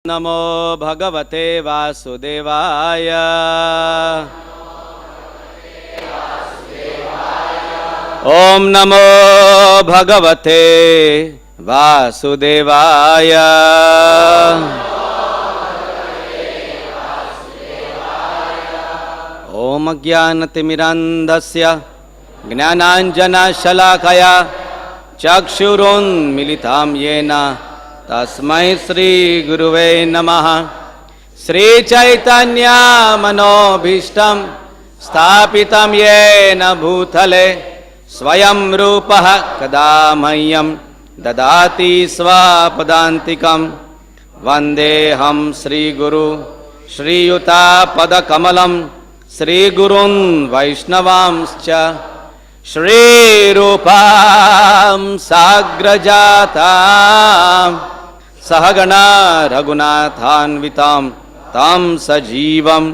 नमो भगवते वासुदेवाय। ओम नमो भगवते वासुदेवाय। ओम ज्ञानतिमिरान्धस्य ज्ञानाञ्जनशलाकया चक्षुरुन्मीलितं येन तस्मै श्री गुरुवे नमः। श्री चैतन्य मनोभीष्टं स्थापितं येन भूतले स्वयं रूपः कदा मह्यं ददाति स्वपदान्तिकं। वन्देऽहं श्रीगुरु श्रीयुतापदकमलं श्रीगुरुन् वैष्णवांश्च श्रीरूपां साग्रजातां सहगणा रघुनाथान्वितां तं सजीवं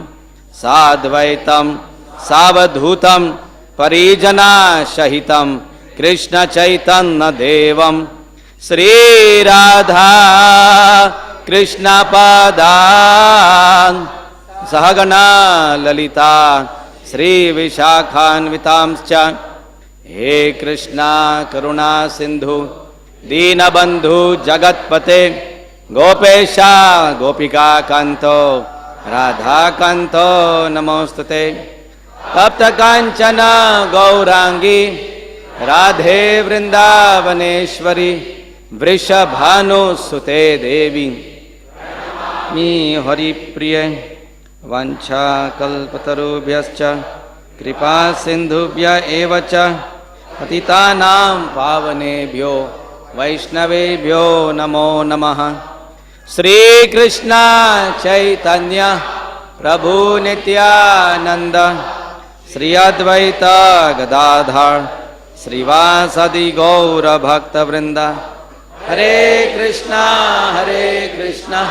साद्वैतं सावधूतं परिजनसहितं कृष्णचैतन्यदेवं श्रीराधा कृष्णपादान् सहगणा ललिता श्रीविशाखान्वितांश्च। हे कृष्णा करुणा सिंधु दीनबंधु जगत्पते गोपेशा गोपिका कांतो राधा कांतो नमोस्तुते। तप्त कांचन गौरांगी राधे वृंदावनेश्वरी वृषभानुसुते देवी मी हरिप्रिय। वंशा कल्पतरुभ्यश्च कृपा सिंधुभ्य एव च पतितानां पावनेभ्यो वैष्णवेभ्यो नमो नमः। श्री कृष्ण चैतन्य प्रभु नित्यानंद श्री अद्वैत गदाधर श्रीवासदि गौर भक्तवृंद। हरे कृष्णा कृष्णा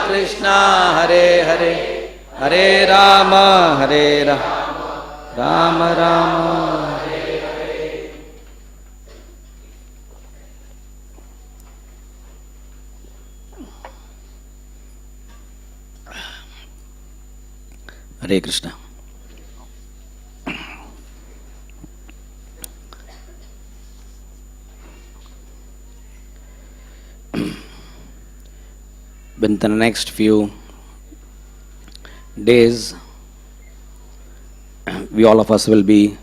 कृष्णा हरे हरे हरे राम राम राम हरे हरे। हरे Krishna. Within the next few days, we all of us will be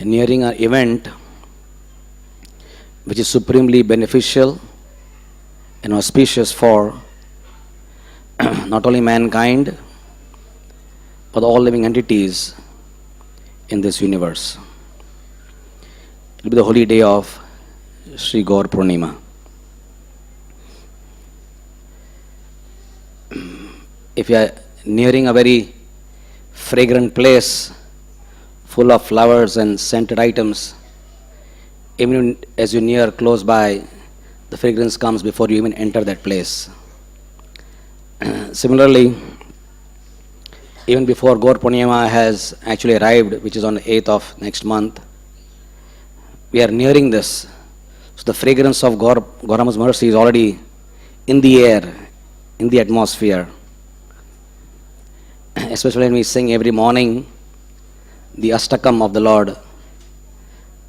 nearing an event which is supremely beneficial and auspicious for not only mankind but all living entities in this universe. It will be the holy day of Sri Gaur Purnima. If you are nearing a very fragrant place full of flowers and scented items, even as you near close by, the fragrance comes before you even enter that place. Similarly, even before Gaur Purnima has actually arrived, which is on the 8th of next month, we are nearing this. So the fragrance of Gaurama's mercy is already in the air, in the atmosphere. Especially when we sing every morning the Ashtakam of the Lord,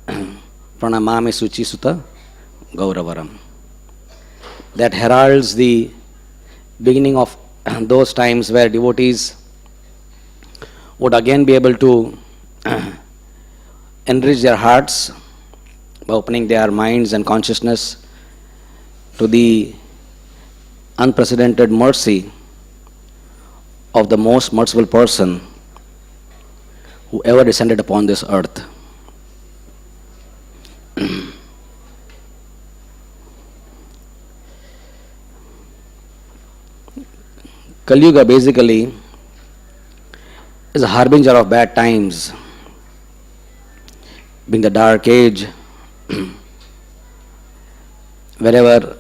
Pranamami Suchi Sutta Gauravaram. That heralds the beginning of those times where devotees would again be able to enrich their hearts by opening their minds and consciousness to the unprecedented mercy of the most merciful person who ever descended upon this earth. Kali Yuga basically is a harbinger of bad times, being the dark age, wherever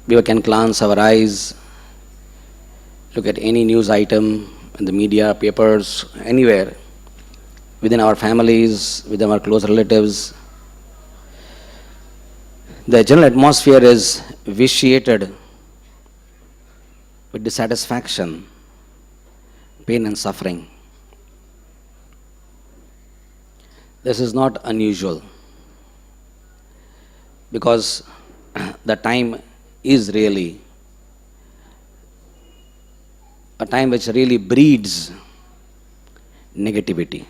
we can glance our eyes, look at any news item in the media, papers, anywhere, within our families, within our close relatives, The general atmosphere is vitiated with dissatisfaction, pain, and suffering. This is not unusual because the time is really a time which really breeds negativity.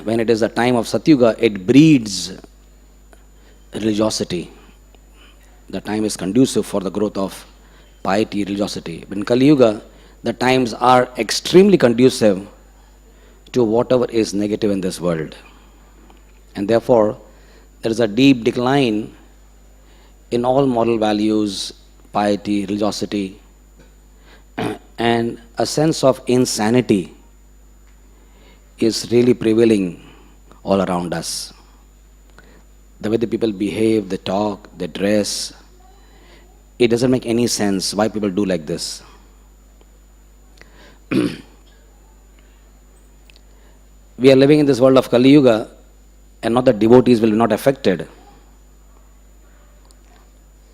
When it is the time of Satyuga, it breeds religiosity. The time is conducive for the growth of piety, religiosity. But in Kali Yuga, the times are extremely conducive to whatever is negative in this world. And therefore, there is a deep decline in all moral values, piety, religiosity, and a sense of insanity is really prevailing all around us. The way the people behave, they talk, they dress, it doesn't make any sense why people do like this. We are living in this world of Kali Yuga, and not that devotees will be not affected,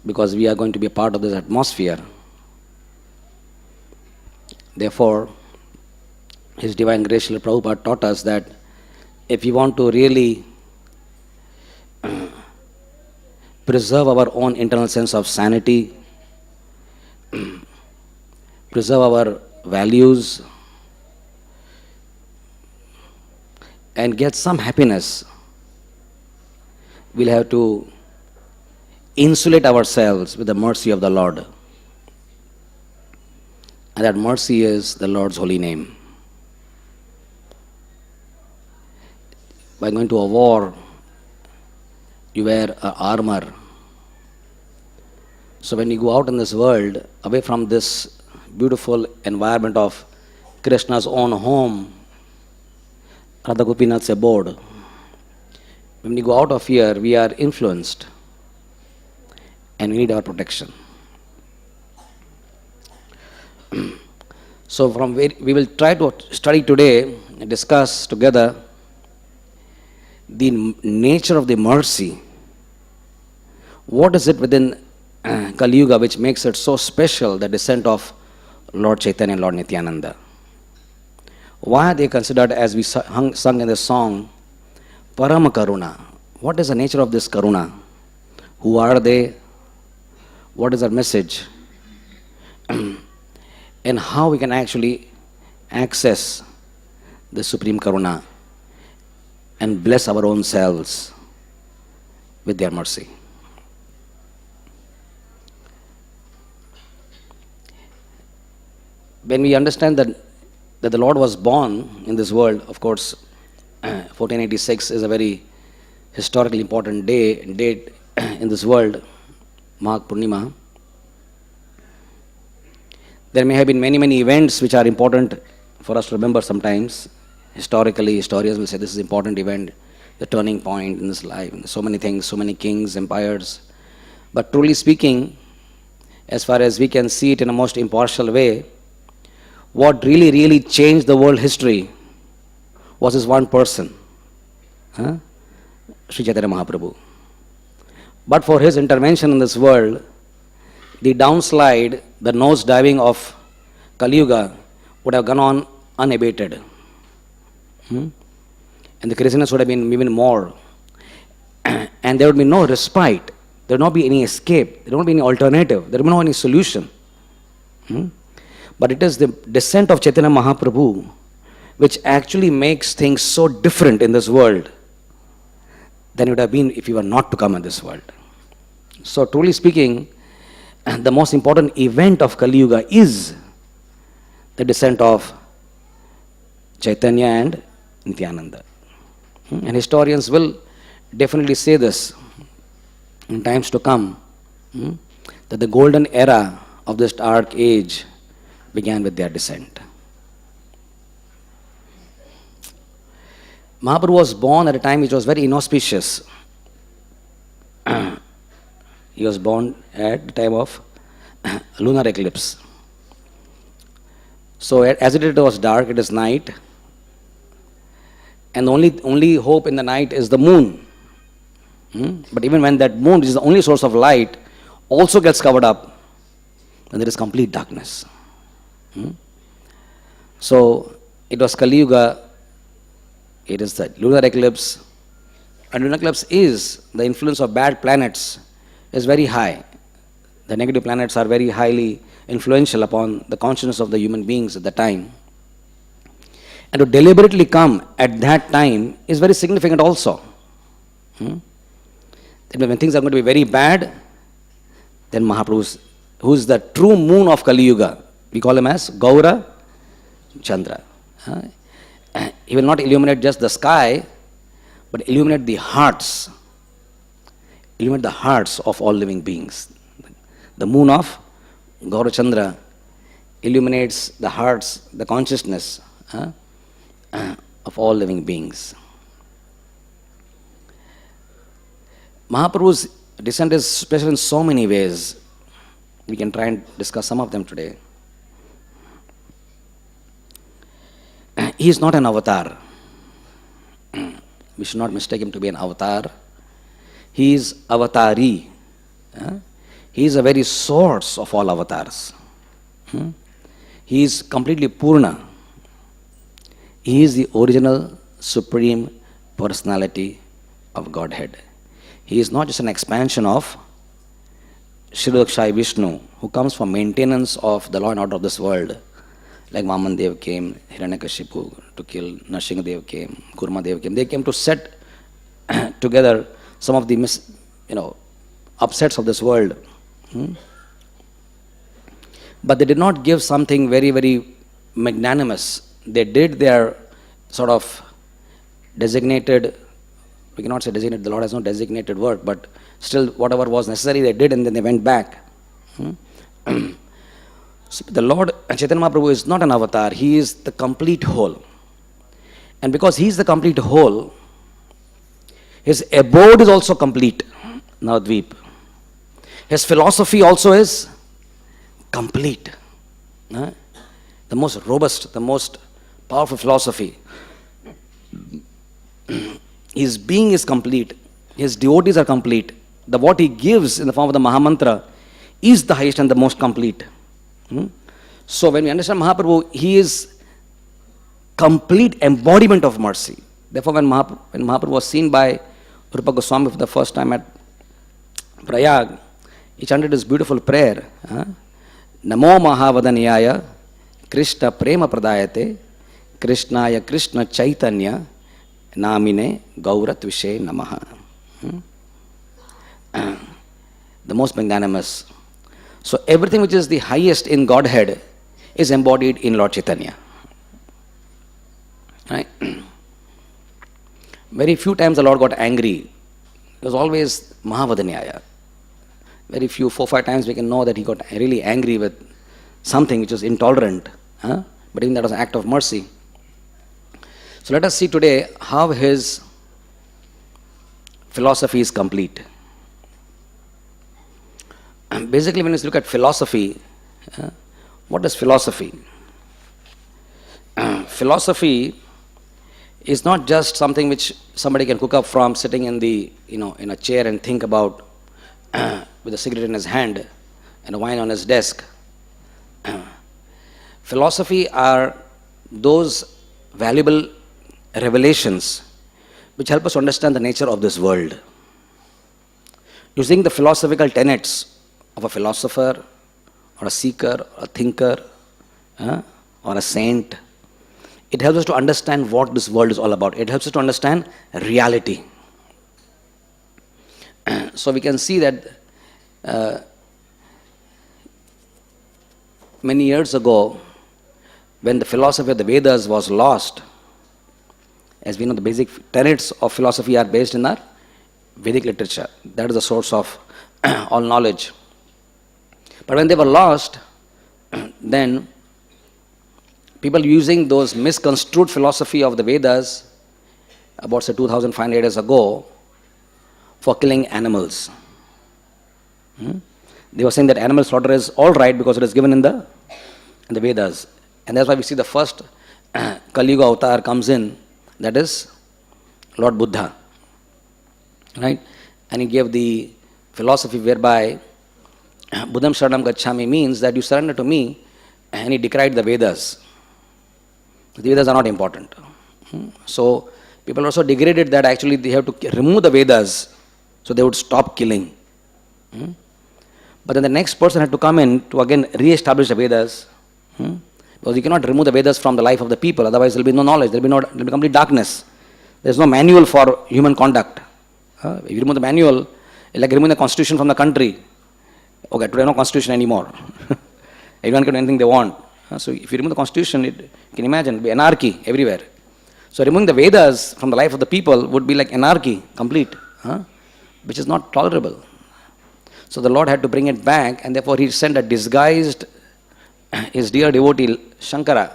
because we are going to be a part of this atmosphere. Therefore, His Divine Grace Srila Prabhupada taught us that if we want to really preserve our own internal sense of sanity, preserve our values, and get some happiness, we'll have to insulate ourselves with the mercy of the Lord. And that mercy is the Lord's holy name. By going to a war, you wear an armor. So when you go out in this world, away from this beautiful environment of Krishna's own home, Radha Gopinath's abode, when we go out of here, we are influenced and we need our protection. So from where we will try to study today and discuss together the nature of the mercy. What is it within Kali Yuga which makes it so special, the descent of Lord Chaitanya and Lord Nityananda? Why are they considered, as we sung in the song, Parama Karuna? What is the nature of this Karuna? Who are they? What is their message? And how we can actually access the Supreme Karuna and bless our own selves with their mercy. When we understand that the Lord was born in this world, of course, 1486 is a very historically important date in this world, Magh Purnima. There may have been many events which are important for us to remember sometimes. Historically, historians will say this is an important event, the turning point in this life. So many things, so many kings, empires. But truly speaking, as far as we can see it in a most impartial way, what really changed the world history was this one person, Sri Chaitanya Mahaprabhu. But for his intervention in this world, the downslide, the nose diving of Kali Yuga would have gone on unabated. And the craziness would have been even more. And there would be no respite. There would not be any escape. There would not be any alternative. There would not be any solution. But it is the descent of Chaitanya Mahaprabhu which actually makes things so different in this world than it would have been if he were not to come in this world. So truly speaking, the most important event of Kali Yuga is the descent of Chaitanya and Nityananda. And historians will definitely say this in times to come, that the golden era of this dark age began with their descent. Mahaprabhu was born at a time which was very inauspicious. He was born at the time of lunar eclipse. So as it was dark, it is night, and the only hope in the night is the moon. But even when that moon, which is the only source of light, also gets covered up, then there is complete darkness. So it was Kali Yuga, it is the lunar eclipse, and lunar eclipse is the influence of bad planets is very high. The negative planets are very highly influential upon the consciousness of the human beings at the time. And to deliberately come at that time is very significant also. That when things are going to be very bad, then Mahaprabhu, who is the true moon of Kali Yuga, we call him as Gaura Chandra. He will not illuminate just the sky, but illuminate the hearts. Illuminate the hearts of all living beings. The moon of Gaura Chandra illuminates the hearts, the consciousness of all living beings. Mahaprabhu's descent is special in so many ways. We can try and discuss some of them today. He is not an avatar. We should not mistake him to be an avatar. He is avatari. He is the very source of all avatars. He is completely Purna. He is the original supreme personality of Godhead. He is not just an expansion of Shridakshay Vishnu, who comes for maintenance of the law and order of this world. Like Vaman Dev came, Hiranyakashipu to kill, Narsinghadev came, Kurmadev came. They came to set together some of the upsets of this world. But they did not give something very, very magnanimous. They did their sort of designated, we cannot say designated, the Lord has no designated word, but still whatever was necessary they did, and then they went back. So the Lord Chaitanya Mahaprabhu is not an avatar, he is the complete whole. And because he is the complete whole, his abode is also complete, Navadvip. His philosophy also is complete. The most robust, the most powerful philosophy. His being is complete. His devotees are complete. What he gives in the form of the Mahamantra is the highest and the most complete. So when we understand Mahaprabhu, he is complete embodiment of mercy. Therefore when Mahaprabhu was seen by Rupa Goswami for the first time at Prayag, he chanted his beautiful prayer. Namo Mahavadanyaya Krishna Prema Pradayate Krishnaya Krishna Chaitanya Namine Gauratvise Namaha. The most magnanimous. So everything which is the highest in Godhead is embodied in Lord Chaitanya. Right? Very few times the Lord got angry. It was always Mahavadanyaya. Very few, 4-5 times we can know that he got really angry with something which was intolerant. But even that was an act of mercy. So let us see today how his philosophy is complete. Basically, when you look at philosophy, what is philosophy? Philosophy is not just something which somebody can cook up from sitting in in a chair and think about with a cigarette in his hand and a wine on his desk. Philosophy are those valuable revelations which help us understand the nature of this world. Using the philosophical tenets of a philosopher or a seeker or a thinker or a saint, it helps us to understand what this world is all about. It helps us to understand reality. So we can see that many years ago, when the philosophy of the Vedas was lost, as we know, the basic tenets of philosophy are based in our Vedic literature. That is the source of all knowledge. But when they were lost, then people using those misconstrued philosophy of the Vedas about say 2500 years ago for killing animals. They were saying that animal slaughter is all right because it is given in the Vedas. And that's why we see the first Kali Yuga avatar comes in, that is Lord Buddha. Right? and he gave the philosophy whereby Buddham Sharanam Gacchami means that you surrender to me, and he decried the Vedas. The Vedas are not important. So people also degraded that actually they have to remove the Vedas so they would stop killing. But then the next person had to come in to again re-establish the Vedas. Because you cannot remove the Vedas from the life of the people, otherwise there will be no knowledge, there will be complete darkness. There is no manual for human conduct. If you remove the manual, it's like removing the constitution from the country. Okay, today no constitution anymore. Everyone can do anything they want. So if you remove the constitution, you can imagine, it will be anarchy everywhere. So removing the Vedas from the life of the people would be like anarchy, complete, which is not tolerable. So the Lord had to bring it back, and therefore he sent a disguised, his dear devotee Shankara,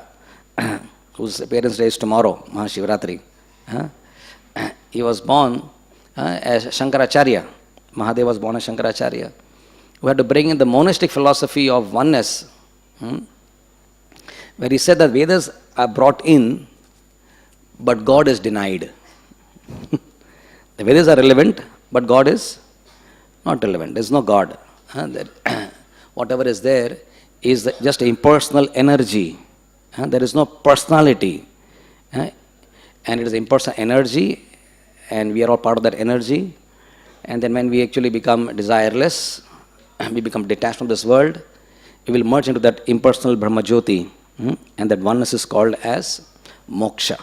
whose parents' day is tomorrow, Mahashivratri. He was born as Shankaracharya. Mahadev was born as Shankaracharya. We had to bring in the monastic philosophy of oneness, where he said that Vedas are brought in, but God is denied. The Vedas are relevant, but God is not relevant. There is no God. Whatever is there is just impersonal energy. There is no personality. And it is impersonal energy, and we are all part of that energy. And then when we actually become desireless, we become detached from this world, we will merge into that impersonal Brahma Jyoti, and that oneness is called as moksha.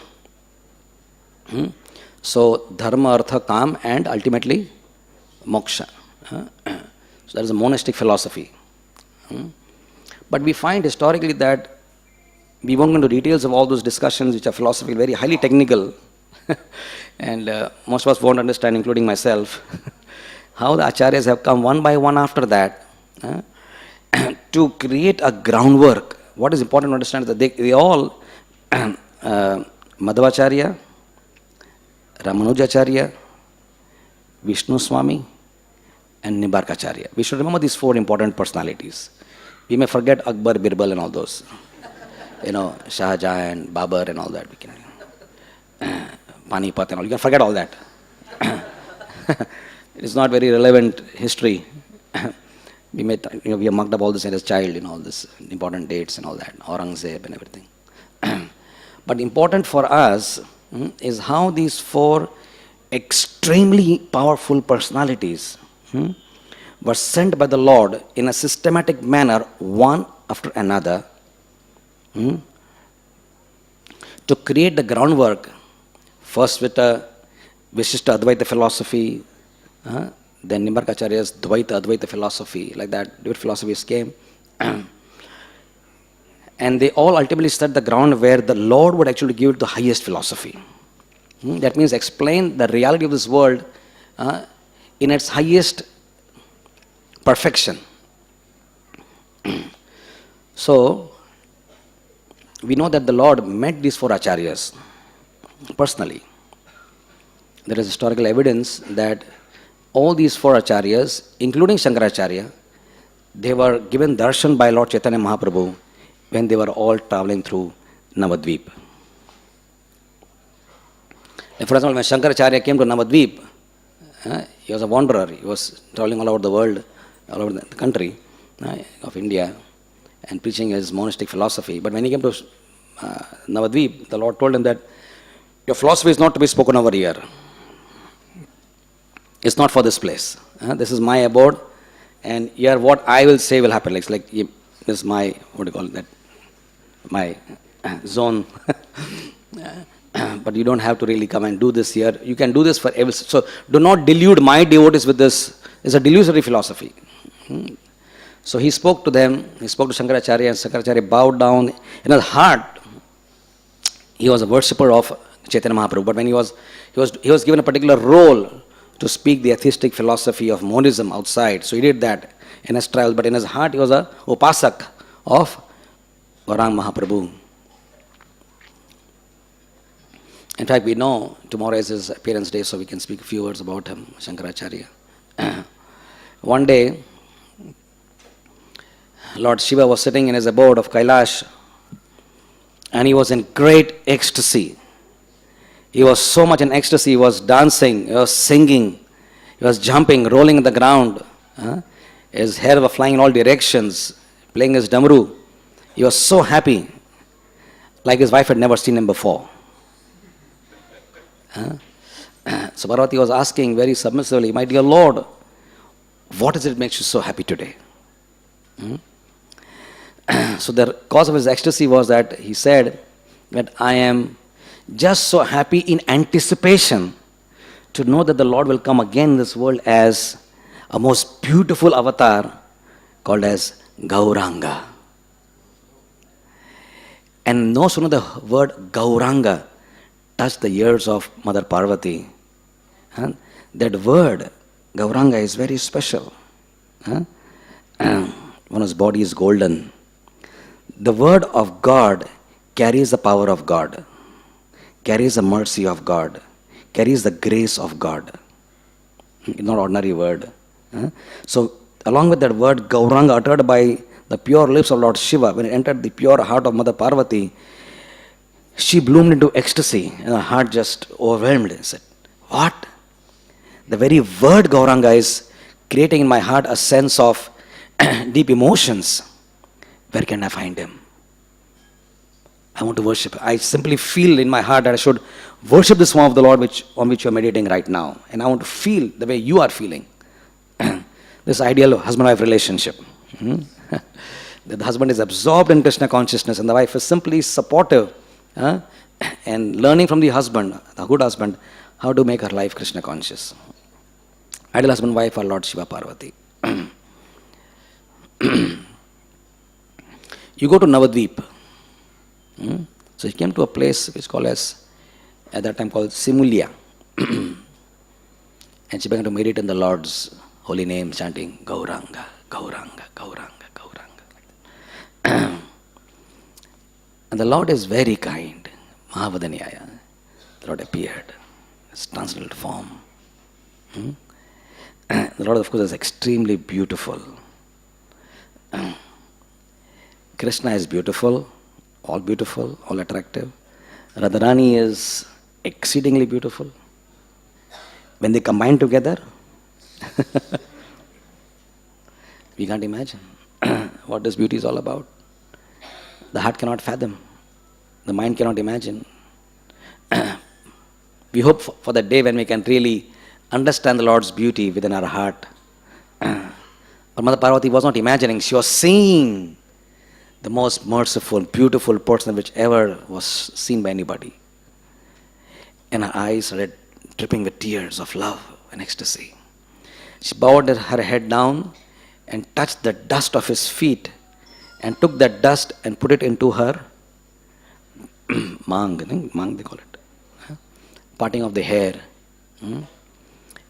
So dharma, artha, kam, and ultimately moksha. So that is a monastic philosophy. But we find historically that we won't go into details of all those discussions which are philosophical, very highly technical, and most of us won't understand, including myself, how the acharyas have come one by one after that to create a groundwork. What is important to understand is that they all, Madhvacharya, Ramanujacharya, Vishnu Swami, and Nimbarkacharya. We should remember these four important personalities. We may forget Akbar, Birbal and all those. Shah Jahan, Babur and all that. We can, Panipat and all. You can forget all that. It is not very relevant history. We have mucked up all this as a child, all this important dates and all that, Aurangzeb and everything. But important for us is how these four extremely powerful personalities were sent by the Lord in a systematic manner, one after another, to create the groundwork, first with a Vishishta Advaita philosophy, then Nimbarkacharya's Dvaita Advaita philosophy, like that, different philosophies came. And they all ultimately set the ground where the Lord would actually give it the highest philosophy. That means explain the reality of this world in its highest perfection. So, we know that the Lord met these four acharyas personally. There is historical evidence that all these four acharyas, including Shankaracharya, they were given darshan by Lord Chaitanya Mahaprabhu when they were all traveling through Navadvip. For example, when Shankaracharya came to Navadvip, he was a wanderer. He was traveling all over the world, all over the country of India, and preaching his monastic philosophy. But when he came to Navadvip, the Lord told him that your philosophy is not to be spoken over here. It's not for this place. This is my abode, and here what I will say will happen. This is my, what do you call that? My zone. But you don't have to really come and do this here. You can do this for every. So do not delude my devotees with this. It's a delusory philosophy. So he spoke to them. He spoke to Shankaracharya, and Shankaracharya bowed down. In his heart, he was a worshipper of Chaitanya Mahaprabhu. But when he was given a particular role to speak the atheistic philosophy of monism outside, so he did that in his trials. But in his heart, he was a upasak of Gauranga Mahaprabhu. In fact, we know tomorrow is his appearance day, so we can speak a few words about him, Shankaracharya. One day, Lord Shiva was sitting in his abode of Kailash, and he was in great ecstasy. He was so much in ecstasy, he was dancing, he was singing, He was jumping, rolling on the ground. His hair was flying in all directions, playing his damru. He was so happy, like his wife had never seen him before. So Parvati was asking very submissively, "My dear Lord, what is it that makes you so happy today?" So the cause of his ecstasy was that he said that I am just so happy in anticipation to know that the Lord will come again in this world as a most beautiful avatar called as Gauranga. And no sooner the word Gauranga touched the ears of Mother Parvati, that word Gauranga is very special. When his body is golden. The word of God carries the power of God, carries the mercy of God, carries the grace of God. It's not ordinary word. So along with that word Gauranga uttered by the pure lips of Lord Shiva, when it entered the pure heart of Mother Parvati, she bloomed into ecstasy and her heart just overwhelmed and said, "What? The very word Gauranga is creating in my heart a sense of deep emotions. Where can I find him? I want to worship. I simply feel in my heart that I should worship this form of the Lord on which you are meditating right now. And I want to feel the way you are feeling." This ideal husband-wife relationship. The husband is absorbed in Krishna consciousness and the wife is simply supportive and learning from the husband, the good husband, how to make her life Krishna conscious. Ideal husband-wife are Lord Shiva Parvati. You go to Navadvip. So he came to a place which is called as, at that time called Simulya. And she began to meditate in the Lord's holy name, chanting Gauranga, Gauranga, Gauranga, Gauranga. And the Lord is very kind. Mahavadanyaya. The Lord appeared. His transcendental form. The Lord, of course, is extremely beautiful. Krishna is beautiful, all attractive. Radharani is exceedingly beautiful. When they combine together, we can't imagine what this beauty is all about. The heart cannot fathom. The mind cannot imagine. We hope for the day when we can really understand the Lord's beauty within our heart. But Mother Parvati was not imagining, she was seeing the most merciful, beautiful person which ever was seen by anybody. And her eyes started dripping with tears of love and ecstasy. She bowed her head down and touched the dust of his feet and took that dust and put it into her mang they call it, parting of the hair.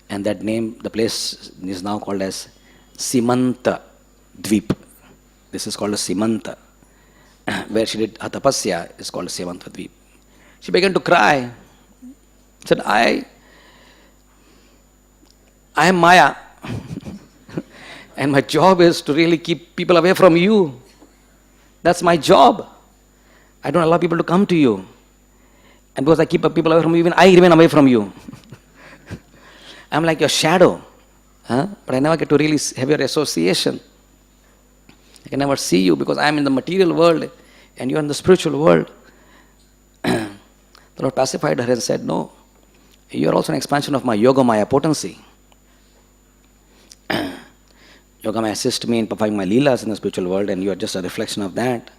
And that name, the place is now called as Simanta Dvip. This is called as Simanta. Where she did her tapasya is called Simanta Dvip. She began to cry. Said, I am Maya. And my job is to really keep people away from you. That's my job. I don't allow people to come to you. And because I keep people away from you, even I remain away from you. I'm like your shadow. But I never get to really have your association. I can never see you because I am in the material world and you are in the spiritual world. The Lord pacified her and said, no, you are also an expansion of my Yogamaya potency. Yogamaya assists me in performing my leelas in the spiritual world and you are just a reflection of that.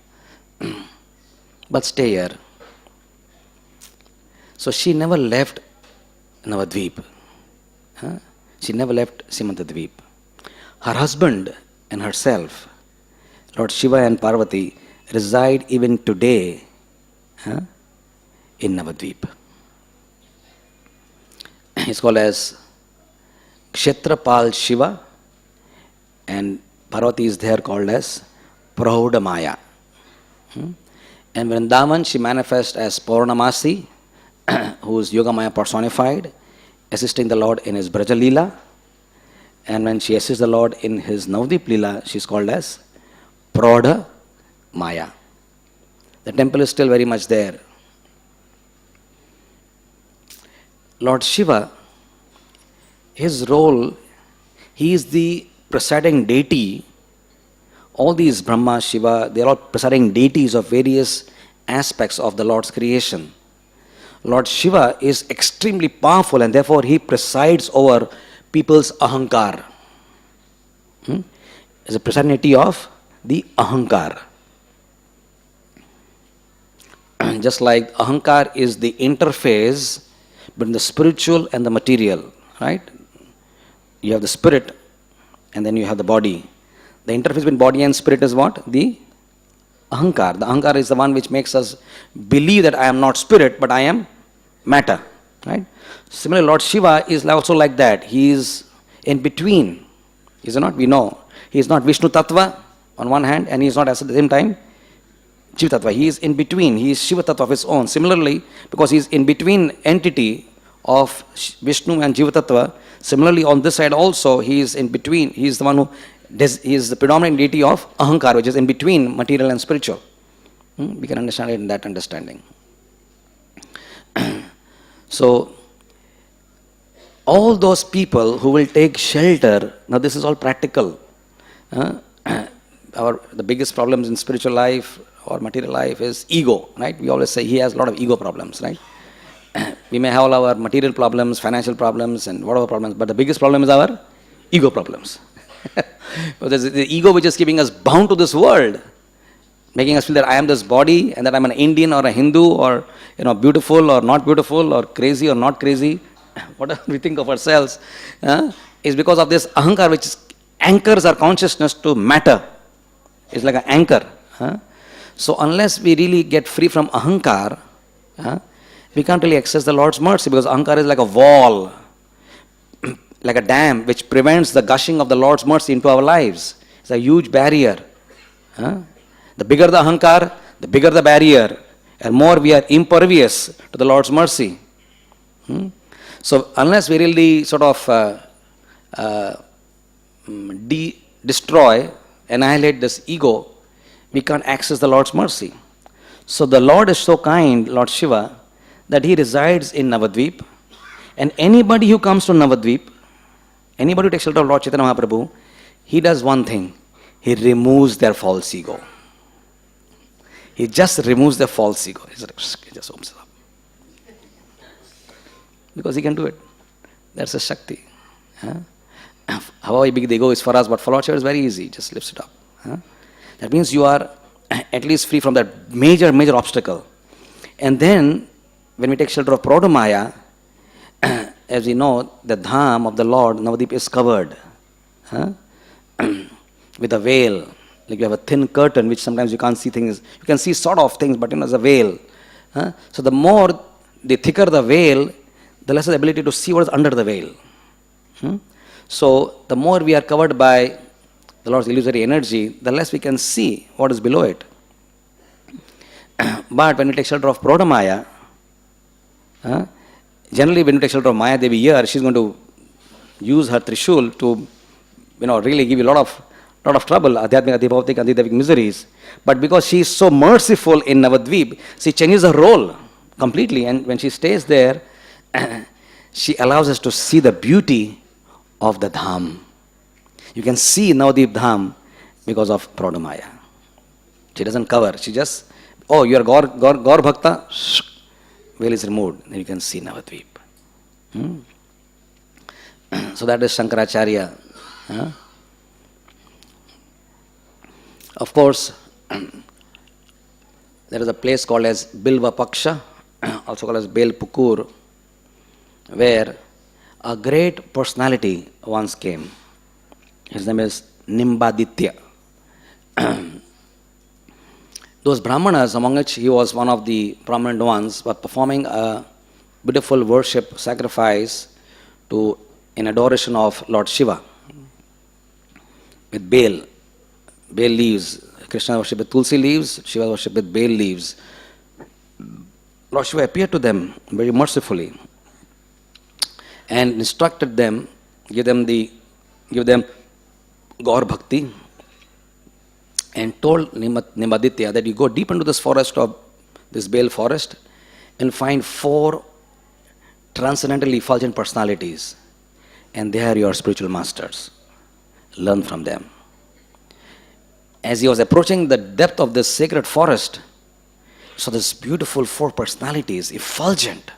But stay here. So she never left Navadvip. She never left Simantadvip. Her husband and herself, Lord Shiva and Parvati, reside even today in Navadvip. It's called as Kshetrapal Shiva and Parvati is there called as Praudamaya. And Vrindavan she manifests as Purnamasi, who is Yogamaya personified, assisting the Lord in his Braja Leela. And when she assists the Lord in his Navadvip Leela, she is called as Praudha Maya. The temple is still very much there. Lord Shiva his role, he is the presiding deity. All these Brahma, Shiva, they are all presiding deities of various aspects of the Lord's creation. Lord Shiva is extremely powerful and therefore he presides over people's ahankar. Is a personality of the ahankar. Just like ahankar is the interface between the spiritual and the material, right? You have the spirit and then you have the body. The interface between body and spirit is what? The ahankar. The ahankar is the one which makes us believe that I am not spirit but I am matter, right? Similarly, Lord Shiva is also like that. He is in between. Is it not? We know. He is not Vishnu Tattva on one hand and he is not at the same time Shiva Tattva. He is in between. He is Shiva Tattva of his own. Similarly, because he is in between entity of Vishnu and Jiva Tattva, similarly on this side also he is in between. He is the one who he is the predominant deity of ahankar, which is in between material and spiritual. We can understand it in that understanding. So, all those people who will take shelter, now this is all practical. The biggest problems in spiritual life or material life is ego, right? We always say he has a lot of ego problems, right? We may have all our material problems, financial problems and whatever problems, but the biggest problem is our ego problems. Because the ego which is keeping us bound to this world, making us feel that I am this body and that I'm an Indian or a Hindu or beautiful or not beautiful or crazy or not crazy, whatever we think of ourselves, is because of this ahankar which anchors our consciousness to matter. It's like an anchor. So unless we really get free from ahankar, we can't really access the Lord's mercy, because ahankar is like a wall, like a dam which prevents the gushing of the Lord's mercy into our lives. It's a huge barrier. The bigger the ahankar, the bigger the barrier, and more we are impervious to the Lord's mercy. So unless we really sort of destroy, annihilate this ego, we can't access the Lord's mercy. So the Lord is so kind, Lord Shiva, that he resides in Navadvip, and anybody who comes to Navadvip, anybody who takes shelter of Lord Chaitanya Mahaprabhu, he does one thing: he removes their false ego. He just removes their false ego. He just opens it up. Because he can do it. That's a Shakti. However big the ego is for us, but for Lord Shiva it's very easy. Just lifts it up. That means you are at least free from that major obstacle. And then, when we take shelter of Prodamaya, as we know, the dham of the Lord, Navadvip, is covered with a veil. Like you have a thin curtain, which sometimes you can't see things. You can see sort of things, but there's a veil. So the thicker the veil, the less the ability to see what is under the veil. So the more we are covered by the Lord's illusory energy, the less we can see what is below it. But when we take shelter of Prodamaya, generally when we take shelter of Maya Devi here, she's going to use her Trishul to really give you a lot of trouble, adhyatmik, adhibhavtik, adhidevik miseries. But because she is so merciful in Navadvip, she changes her role completely, and when she stays there, she allows us to see the beauty of the dham. You can see Navadvip dham because of Prodamaya. She doesn't cover, she just, you are Gaur Bhakta, veil is removed, then you can see Navadvip. So that is Shankaracharya. Of course, there is a place called as Bilva Paksha, also called as Bel Pukur, where a great personality once came. His name is Nimbaditya. Those Brahmanas, among which he was one of the prominent ones, were performing a beautiful worship sacrifice in adoration of Lord Shiva with Bel leaves. Krishna worshipped with Tulsi leaves, Shiva worshipped with Bel leaves. Lord Shiva appeared to them very mercifully and instructed them, give them Gaur Bhakti, and told Nimbaditya that you go deep into this forest of this Bel forest and find 4 transcendental effulgent personalities, and they are your spiritual masters. Learn from them. As he was approaching the depth of this sacred forest, saw this beautiful four personalities, effulgent.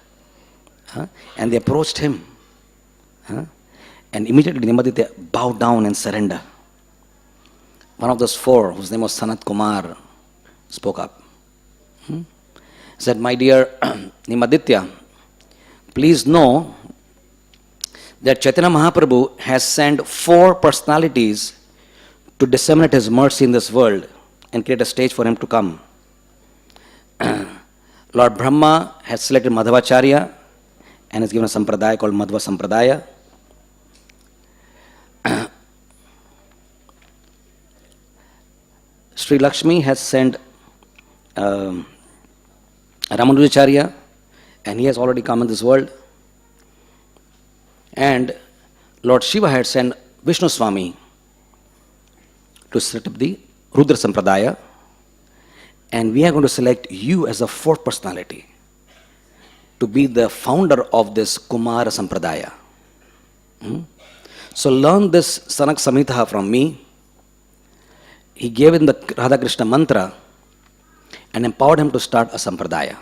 And they approached him. And immediately Nimbaditya bowed down and surrendered. One of those four, whose name was Sanat Kumar, spoke up. Said, my dear Nimbaditya, please know that Chaitanya Mahaprabhu has sent four personalities to disseminate his mercy in this world and create a stage for him to come. Lord Brahma has selected Madhavacharya and has given a sampradaya called Madhva Sampradaya. Sri Lakshmi has sent Ramanujacharya, and he has already come in this world. And Lord Shiva had sent Vishnu Swami to set up the Rudra Sampradaya. And we are going to select you as the fourth personality to be the founder of this Kumara Sampradaya. So learn this Sanak Samhita from me. He gave him the Radha Krishna mantra and empowered him to start a Sampradaya.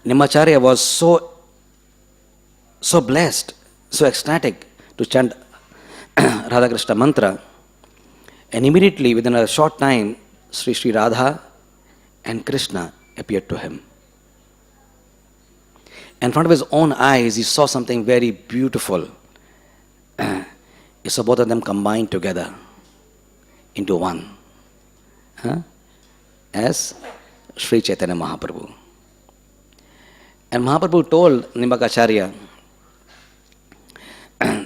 Nimacharya was so blessed, so ecstatic to chant Radha Krishna mantra, and immediately within a short time Sri Radha and Krishna appeared to him. In front of his own eyes he saw something very beautiful. He saw both of them combined together into one as Sri Chaitanya Mahaprabhu. And Mahaprabhu told Nimbakacharya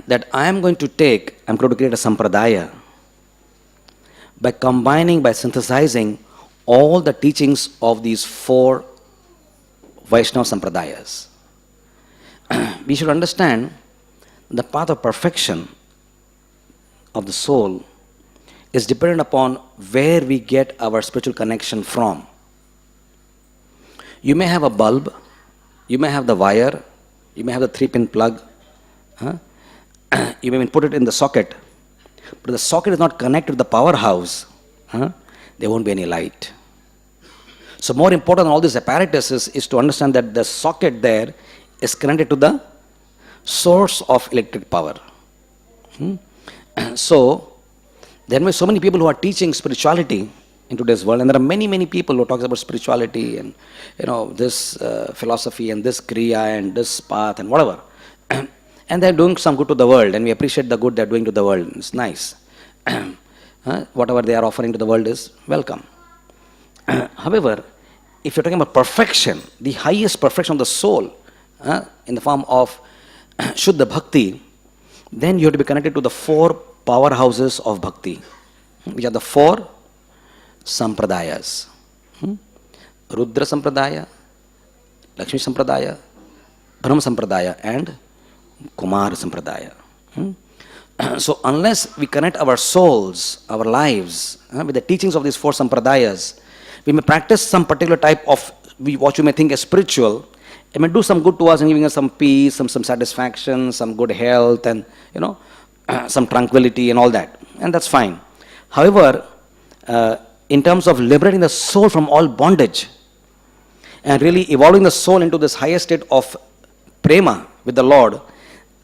that I am going to create a sampradaya by combining, by synthesizing all the teachings of these four Vaishnava sampradayas. We should understand the path of perfection of the soul is dependent upon where we get our spiritual connection from. You may have a bulb, you may have the wire, you may have the 3-pin plug, you may put it in the socket, but the socket is not connected to the powerhouse, there won't be any light. So more important than all these apparatuses is to understand that the socket there is connected to the source of electric power. So there may be so many people who are teaching spirituality in today's world, and there are many people who talk about spirituality and this philosophy and this kriya and this path and whatever. And they're doing some good to the world, and we appreciate the good they're doing to the world. It's nice. Whatever they are offering to the world is welcome. However, if you're talking about perfection, the highest perfection of the soul, in the form of Shuddha Bhakti, then you have to be connected to the four powerhouses of Bhakti, which are the four Sampradayas. Rudra Sampradaya, Lakshmi Sampradaya, Brahma Sampradaya, and Kumar Sampradaya. So unless we connect our souls, our lives, with the teachings of these four Sampradayas, we may practice some particular type of what you may think is spiritual. It may do some good to us and giving us some peace, some satisfaction, some good health, and some tranquility and all that. And that's fine. However, in terms of liberating the soul from all bondage and really evolving the soul into this higher state of prema with the Lord,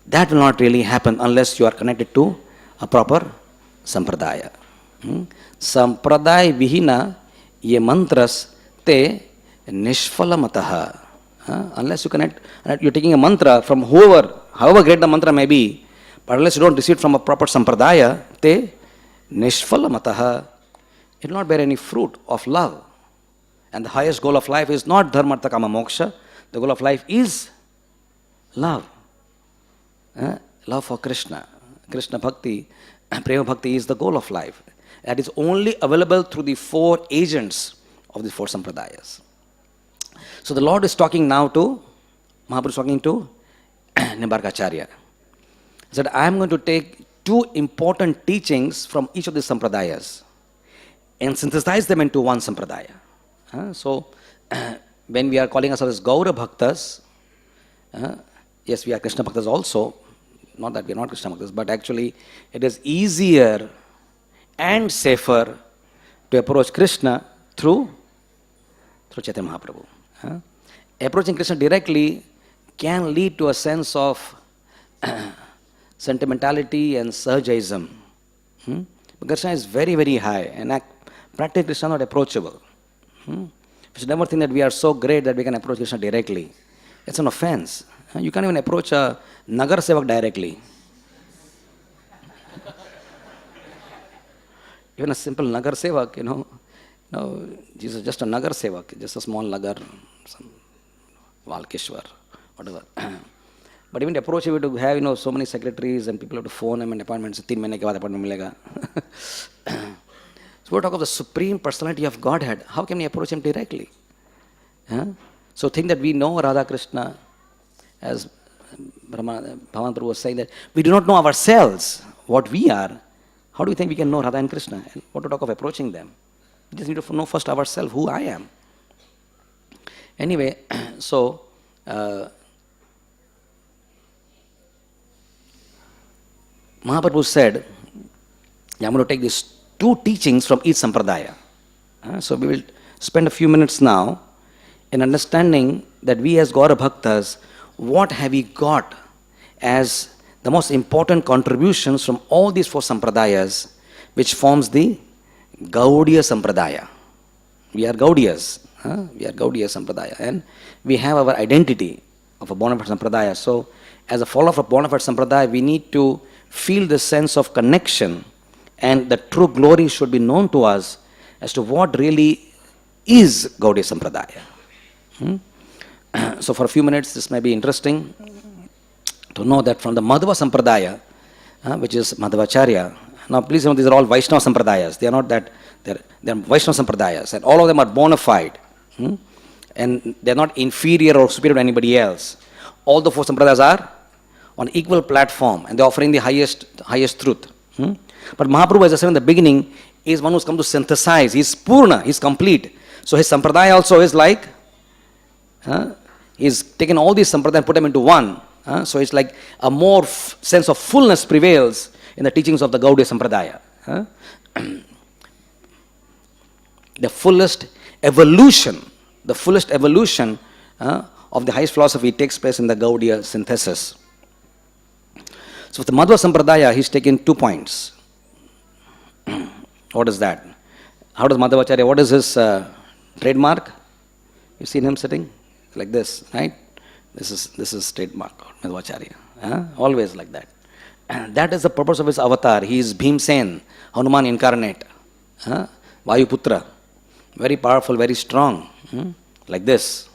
that will not really happen unless you are connected to a proper sampradaya. Sampradaya vihina ye mantras te nishfalamataha. Unless you connect, you're taking a mantra from however great the mantra may be, but unless you don't receive from a proper sampradaya, te nishfalamataha, it will not bear any fruit of love. And the highest goal of life is not dharma, artha, kama, moksha. The goal of life is love. Love for Krishna. Krishna Bhakti, Prema Bhakti is the goal of life. That is only available through the four agents of the four sampradayas. So the Lord is talking now to, Mahaprabhu is talking to Nimbarkacharya. He said, I am going to take two important teachings from each of these sampradayas and synthesize them into one sampradaya. So when we are calling ourselves Gaura Bhaktas, Yes, we are Krishna Bhaktas also. Not that we are not Krishna Bhaktas, but actually it is easier and safer to approach Krishna through Chaitanya Mahaprabhu. Approaching Krishna directly can lead to a sense of sentimentality and sahajaism. Krishna is very, very high, and practically Krishna is not approachable. We should never think that we are so great that we can approach Krishna directly. It's an offense. You can't even approach a Nagar Sevak directly. Even a simple Nagar Sevak, Jesus is just a Nagar Sevak, just a small Nagar, some Valkeshwar, whatever. But even to approach him, to have so many secretaries and people have to phone him and appointments, 3 mahine ke baad appointment milega. So we talk of the Supreme Personality of Godhead. How can we approach him directly? So think that we know Radha Krishna, as Bhavan Prabhu was saying, that we do not know ourselves, what we are. How do we think we can know Radha and Krishna? And what to talk of approaching them? We just need to know first ourselves, who I am. Anyway, so Mahaprabhu said, I'm going to take these 2 teachings from each sampradaya. So we will spend a few minutes now in understanding that we as Gaura Bhaktas, what have we got as the most important contributions from all these 4 sampradayas, which forms the Gaudiya Sampradaya. We are Gaudiyas. We are Gaudiya Sampradaya. And we have our identity of a bona fide Sampradaya. So, as a follower of a bona fide Sampradaya, we need to feel the sense of connection, and the true glory should be known to us as to what really is Gaudiya Sampradaya. So, for a few minutes, this may be interesting to know that from the Madhva Sampradaya, which is Madhvacharya. Now, please know these are all Vaishnava Sampradayas. They are not that, they are Vaishnava Sampradayas, and all of them are bona fide. And they are not inferior or superior to anybody else. All the 4 Sampradayas are on equal platform, and they are offering the highest truth. But Mahaprabhu, as I said in the beginning, is one who's come to synthesize. He's Purna, he's complete. So his Sampradaya also is like, he's taken all these Sampradayas and put them into one. So it's like a more sense of fullness prevails in the teachings of the Gaudiya Sampradaya. The fullest evolution of the highest philosophy takes place in the Gaudiya synthesis. So with the Madhva Sampradaya, he's taken 2 points. What is that? How does Madhvacharya, what is his trademark? You've seen him sitting like this, right? This is trademark of Madhvacharya. Always like that. And that is the purpose of his avatar. He is Bhimsen, Hanuman incarnate. Vayuputra. Very powerful, very strong. Like this.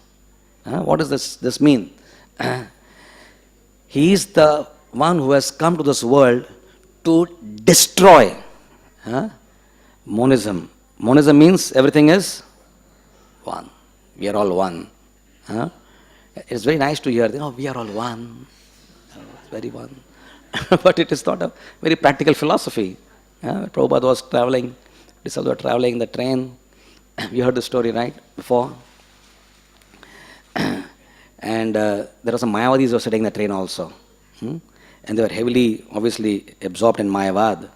What does this mean? He is the one who has come to this world to destroy monism. Monism means everything is one. We are all one. It's very nice to hear, we are all one. It's very one. But it is not a very practical philosophy. Prabhupada was traveling, disciples were traveling in the train. You heard the story, right, before? And there were some Mayavadis who were sitting in the train also. And they were heavily, obviously, absorbed in Mayavad.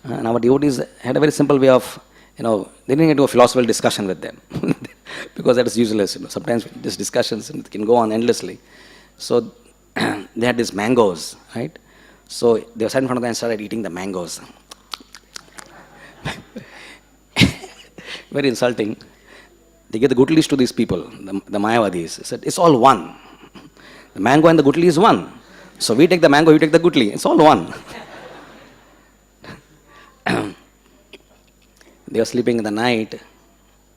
And our devotees had a very simple way of, they didn't get into a philosophical discussion with them. Because that is useless. Sometimes these discussions can go on endlessly. So they had these mangoes, right? So they were sat in front of them and started eating the mangoes. Very insulting. They gave the gutlis to these people, the Mayavadis. They said, it's all one. The mango and the gutli is one. So we take the mango, you take the gutli. It's all one. They were sleeping in the night,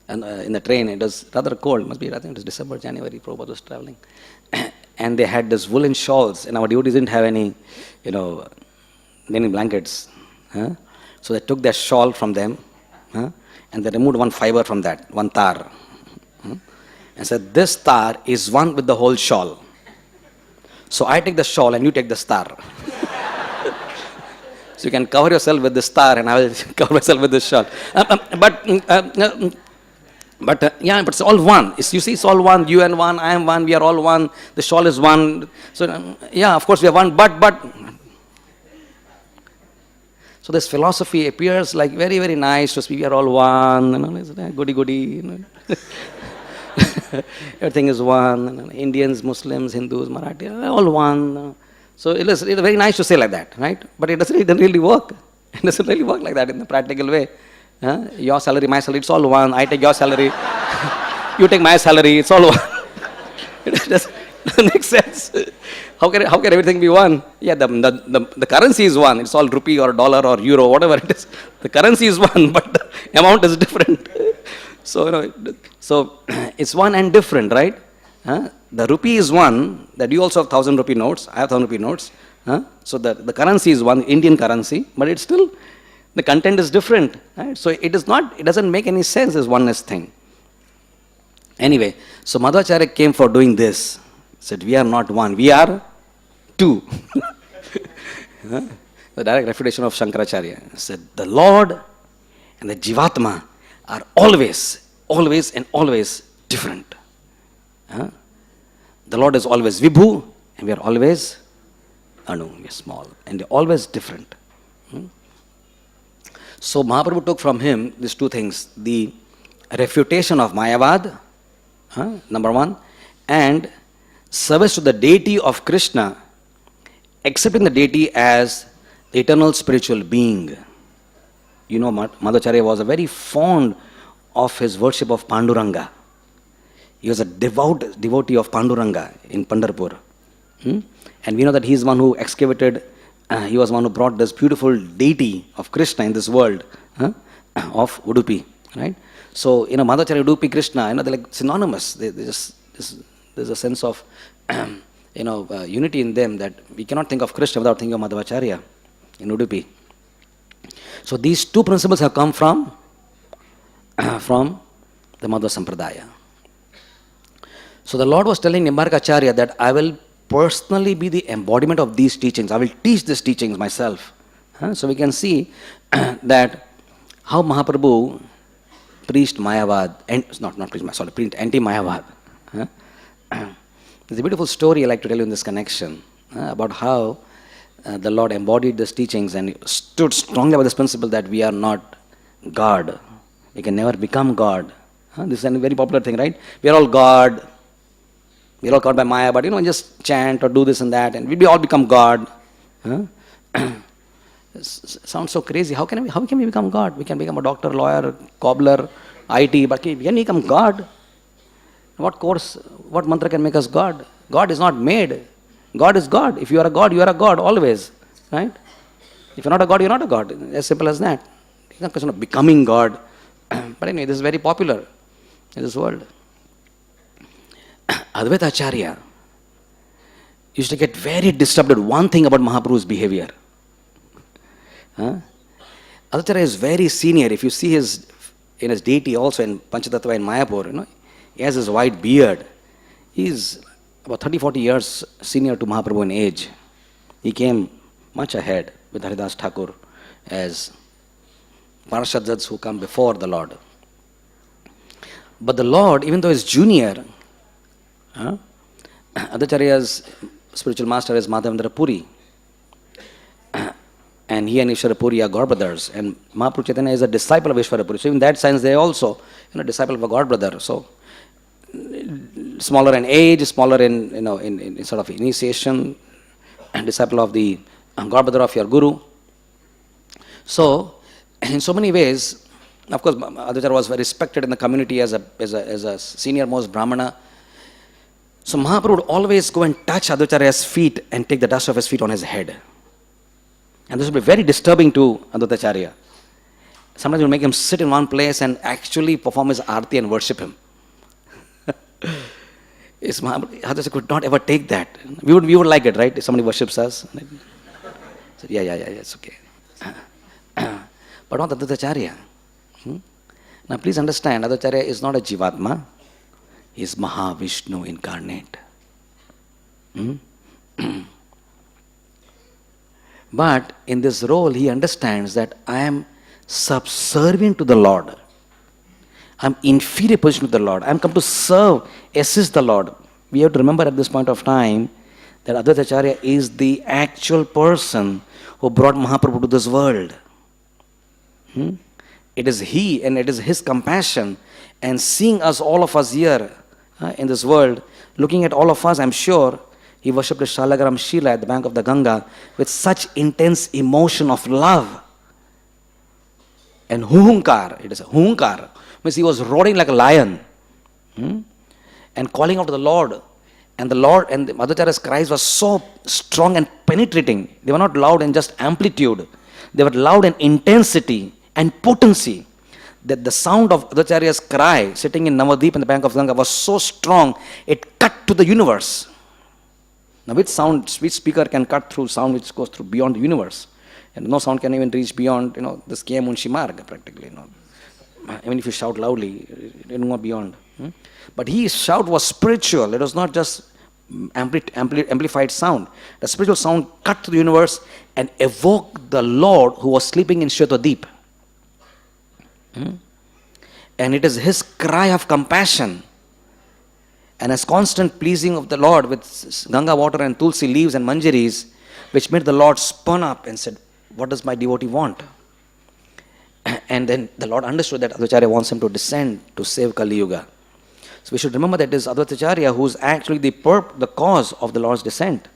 and in the train. It was rather cold. Must be, I think it was December, January. Prabhupada was traveling. And they had this woolen shawls, and our devotees didn't have any, many blankets. So they took their shawl from them, and they removed one fiber from that, one tar. And said, this tar is one with the whole shawl. So I take the shawl and you take the star. So you can cover yourself with the star and I will cover myself with the shawl. But But yeah, but it's all one. You see, it's all one. You and one, I am one, we are all one. The shawl is one. So yeah, of course we are one, but. So this philosophy appears like very, very nice to speak. We are all one, goody goody. Everything is one. Indians, Muslims, Hindus, Marathi, all one. So it's very nice to say like that, right? But it doesn't really work. It doesn't really work like that in the practical way. Your salary, my salary, it's all one. I take your salary, you take my salary, it's all one. It doesn't make sense. How can everything be one? Yeah, the currency is one. It's all rupee or dollar or euro, whatever it is. The currency is one, but the amount is different. So so it's one and different, right? The rupee is one. That you also have 1,000 rupee notes. I have 1,000 rupee notes. So the currency is one, Indian currency, but it's still the content is different. Right? So it doesn't make any sense, this oneness thing. Anyway, so Madhvacharya came for doing this. Said, we are not one, we are two. The direct refutation of Shankaracharya said, the Lord and the Jivatma are always different. The Lord is always Vibhu, and we are always Anu, we are small, and they're always different. So Mahaprabhu took from him these two things, the refutation of Mayavad, number one, and service to the deity of Krishna, accepting the deity as the eternal spiritual being. You know, Madhvacharya was a very fond of his worship of Panduranga. He was a devout devotee of Panduranga in Pandharpur. And we know that he is one who excavated, he was one who brought this beautiful deity of Krishna in this world, of Udupi, right? So, Madhvacharya, Udupi, Krishna, they're like synonymous. There's a sense of, unity in them that we cannot think of Krishna without thinking of Madhvacharya in Udupi. So these two principles have come from the Madhva Sampradaya. So the Lord was telling Nimbarkacharya that I will personally be the embodiment of these teachings. I will teach these teachings myself. So we can see that how Mahaprabhu preached Mayavad, preached anti-Mayavad. There's a beautiful story I like to tell you in this connection about how the Lord embodied these teachings and stood strongly by this principle that we are not God. We can never become God. This is a very popular thing, right? We are all God. We are all caught by Maya, but just chant or do this and that, and we all become God. Sounds so crazy. How can we become God? We can become a doctor, lawyer, cobbler, IT, but can we become God? What course, what mantra can make us God? God is not made. God is God. If you are a God, you are a God always. Right? If you're not a God, you're not a God. As simple as that. It's not a question of becoming God. But anyway, this is very popular in this world. Advaita Acharya used to get very disturbed with one thing about Mahaprabhu's behavior. Advaita Acharya is very senior. If you see in his deity also in Panchatattva in Mayapur, he has his white beard. He is about 30-40 years senior to Mahaprabhu in age. He came much ahead with Haridas Thakur as Parashadjats who come before the Lord. But the Lord, even though he is junior, Adhacharya's spiritual master is Madhavendra Puri. And he and Ishvara Puri are god brothers. And Mahaprabhu Chaitanya is a disciple of Ishvara Puri. So in that sense, they are also disciple of a god brother. So smaller in age, smaller in sort of initiation, and disciple of the god brother of your guru. So in so many ways, of course, Adhacharya was very respected in the community as a senior most Brahmana. So Mahaprabhu would always go and touch Adhacharya's feet and take the dust of his feet on his head. And this would be very disturbing to Advaitacharya. Sometimes he would make him sit in one place and actually perform his arti and worship him. Adhacharya could not ever take that. We would like it, right? If somebody worships us. So, yeah, it's okay. But not Advaitacharya. Now please understand, Advaitacharya is not a Jivatma. He is Mahavishnu incarnate. But in this role, he understands that I am subservient to the Lord. I'm inferior position to the Lord. I'm come to serve, assist the Lord. We have to remember at this point of time that Advaita Acharya is the actual person who brought Mahaprabhu to this world. It is he and it is his compassion and seeing us, all of us here in this world, looking at all of us, I'm sure he worshipped the Shalagaram Shila at the bank of the Ganga with such intense emotion of love. And hunkar, it is a hunkar, means he was roaring like a lion and calling out to the Lord. And the Lord and the Madhacharya's cries were so strong and penetrating. They were not loud in just amplitude. They were loud in intensity and potency. That the sound of Madhacharya's cry sitting in Navadip in the bank of Ganga was so strong, it cut to the universe. Now which speaker can cut through sound which goes through beyond the universe? And no sound can even reach beyond, this K. Munshi Marg practically. Even if you shout loudly, it didn't go beyond. But his shout was spiritual. It was not just amplified sound. The spiritual sound cut to the universe and evoked the Lord who was sleeping in Shwetadeep. And it is his cry of compassion and his constant pleasing of the Lord with Ganga water and tulsi leaves and manjaris, which made the Lord spun up and said, what does my devotee want? And then the Lord understood that Advaita Acharya wants him to descend to save Kali Yuga. So we should remember that it is Advaita Acharya who is actually the cause of the Lord's descent.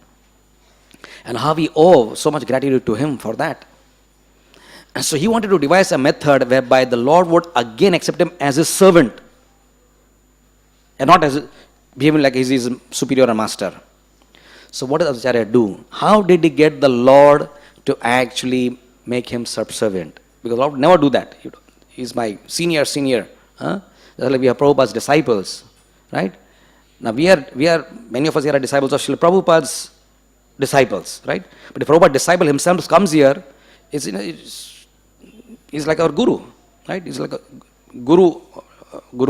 And how we owe so much gratitude to him for that. And so he wanted to devise a method whereby the Lord would again accept him as his servant. And not as behaving like he's his superior or master. So what did Advaita Acharya do? How did he get the Lord to actually make him subservient? Because the Lord would never do that. He's my senior. Just like we are Prabhupada's disciples, right? Now we are many of us here are disciples of Srila Prabhupada's disciples, right? But if Prabhupada disciple himself comes here, he's like our guru, right? He's like a guru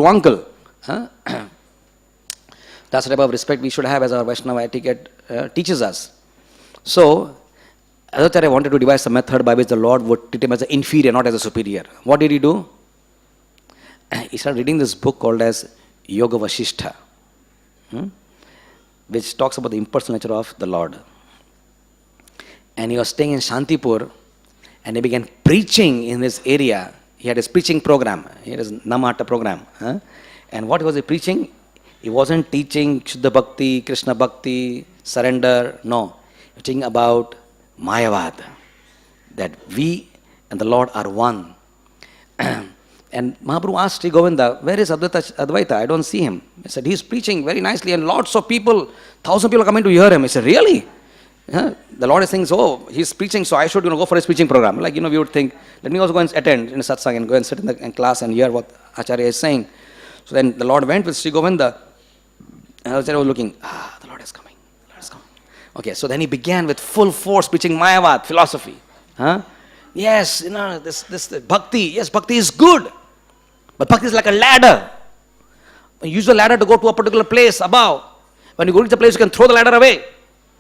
uncle. That's the type of respect we should have as our Vaishnava etiquette teaches us. So, Advaita Acharya wanted to devise a method by which the Lord would treat him as an inferior, not as a superior. What did he do? He started reading this book called as Yoga Vasishtha, which talks about the impersonal nature of the Lord. And he was staying in Shantipur and he began preaching in this area. He had his preaching program. He had his Namata program. And what was he preaching? He wasn't teaching Shuddha Bhakti, Krishna Bhakti, surrender. No. He was teaching about Mayavad. That we and the Lord are one. And Mahaprabhu asked Sri Govinda, where is Advaita? I don't see him. He said, he's preaching very nicely and lots of people, 1,000 people are coming to hear him. He said, really? The Lord is saying, so he's preaching, so I should go for his preaching program. Like, we would think, let me also go and attend in a satsang and go and sit in class and hear what Acharya is saying. So then the Lord went with Sri Govinda and Acharya was looking, the Lord is coming, the Lord is coming. Okay, so then he began with full force preaching Mayavad, philosophy. Yes, this bhakti, yes, bhakti is good. But bhakti is like a ladder. You use the ladder to go to a particular place above. When you go to the place, you can throw the ladder away.